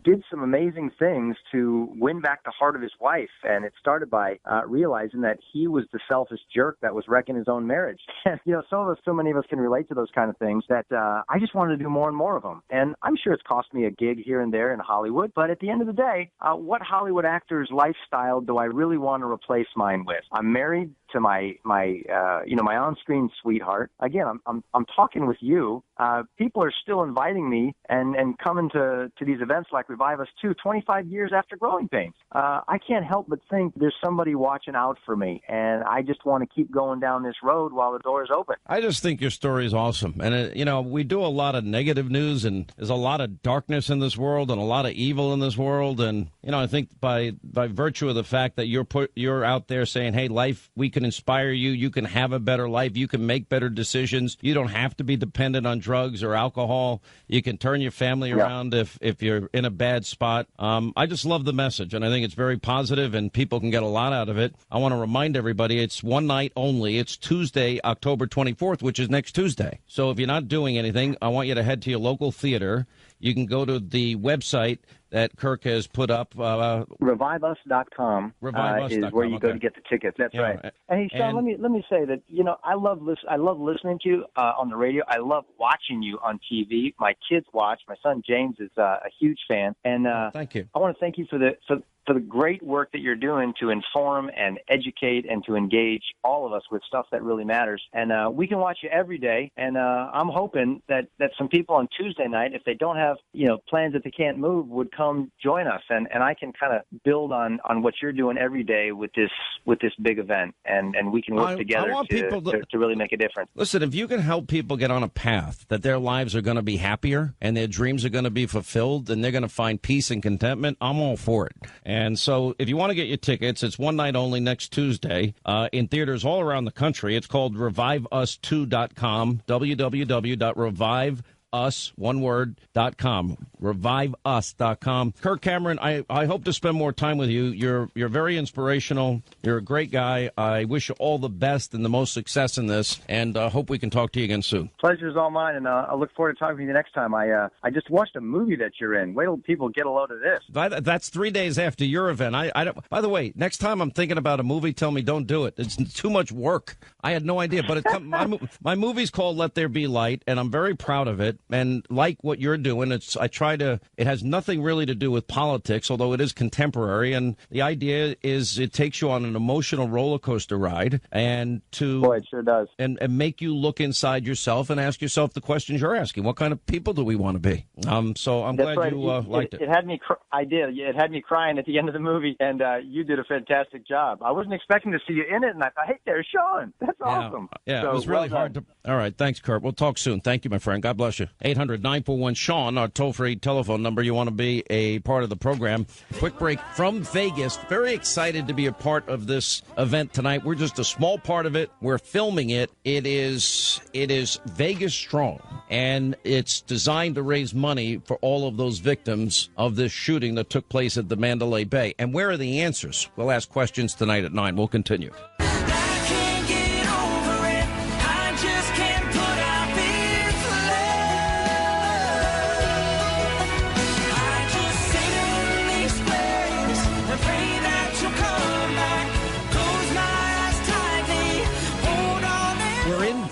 did some amazing things to win back the heart of his wife, and it started by realizing that he was the selfish jerk that was wrecking his own marriage. And, so many of us can relate to those kind of things that I just wanted to do more and more of them. And I'm sure it's cost me a gig here and there in Hollywood, but at the end of the day, what Hollywood actor's lifestyle do I really want to replace mine with? I'm married to my on-screen sweetheart. Again, I'm talking with you. People are still inviting me and coming to these events like Revive Us 2 25 years after Growing Pains. I can't help but think there's somebody watching out for me, and I just want to keep going down this road while the door is open. I just think your story is awesome. And, we do a lot of negative news, and there's a lot of darkness in this world and a lot of evil in this world. And, I think by virtue of the fact that you're out there saying, hey, life, we can inspire you. You can have a better life. You can make better decisions. You don't have to be dependent on drugs or alcohol. You can turn your family around if you're in a bad spot. I just love the message, and I think it's very positive, and people can get a lot out of it. I want to remind everybody it's one night only. It's Tuesday, October 24th, which is next Tuesday. So if you're not doing anything, I want you to head to your local theater. You can go to the website that Kirk has put up. ReviveUs.com is where you go to get the tickets. That's right. And hey, Sean, let me say that I love listening to you on the radio. I love watching you on TV. My kids watch. My son James is a huge fan. And thank you. I want to thank you for the great work that you're doing to inform and educate and to engage all of us with stuff that really matters. And we can watch you every day. And I'm hoping that some people on Tuesday night, if they don't have plans that they can't move, would come join us. And I can kind of build on what you're doing every day with this big event. And we can work together to really make a difference. Listen, if you can help people get on a path that their lives are going to be happier and their dreams are going to be fulfilled and they're going to find peace and contentment, I'm all for it. And so if you want to get your tickets, it's one night only next Tuesday in theaters all around the country. It's called ReviveUs2.com, www.reviveus.com, reviveus.com. Kirk Cameron, I hope to spend more time with you. You're very inspirational. You're a great guy. I wish you all the best and the most success in this, and hope we can talk to you again soon. Pleasure's all mine, and I look forward to talking to you the next time. I just watched a movie that you're in. Wait till people get a load of this. That's 3 days after your event. I don't, by the way, next time I'm thinking about a movie, tell me don't do it. It's too much work. I had no idea, but my movie's called Let There Be Light, and I'm very proud of it. And like what you're doing, it has nothing really to do with politics, although it is contemporary. And the idea is it takes you on an emotional roller coaster ride Boy, it sure does. And make you look inside yourself and ask yourself the questions you're asking. What kind of people do we want to be? So I'm glad you liked it. It had me. I did. It had me crying at the end of the movie, and you did a fantastic job. I wasn't expecting to see you in it, and I thought, hey, there's Sean. That's awesome. Yeah, so, it was really hard to. All right, thanks, Kurt. We'll talk soon. Thank you, my friend. God bless you. 800-941-SEAN, our toll-free telephone number. You want to be a part of the program. Quick break from Vegas. Very excited to be a part of this event tonight. We're just a small part of it. We're filming it. It is Vegas Strong, and it's designed to raise money for all of those victims of this shooting that took place at the Mandalay Bay. And where are the answers? We'll ask questions tonight at 9. We'll continue.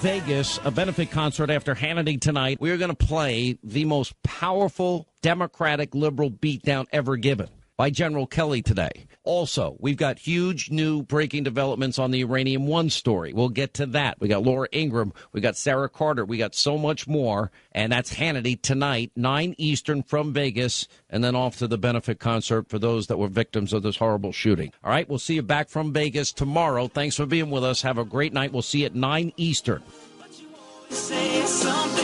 Vegas, a benefit concert after Hannity tonight. We are going to play the most powerful Democratic liberal beatdown ever given by General Kelly today. Also, we've got huge new breaking developments on the Uranium One story. We'll get to that. We got Laura Ingraham. We got Sarah Carter. We got so much more. And that's Hannity tonight, 9 Eastern from Vegas, and then off to the benefit concert for those that were victims of this horrible shooting. All right, we'll see you back from Vegas tomorrow. Thanks for being with us. Have a great night. We'll see you at 9 Eastern. Say something.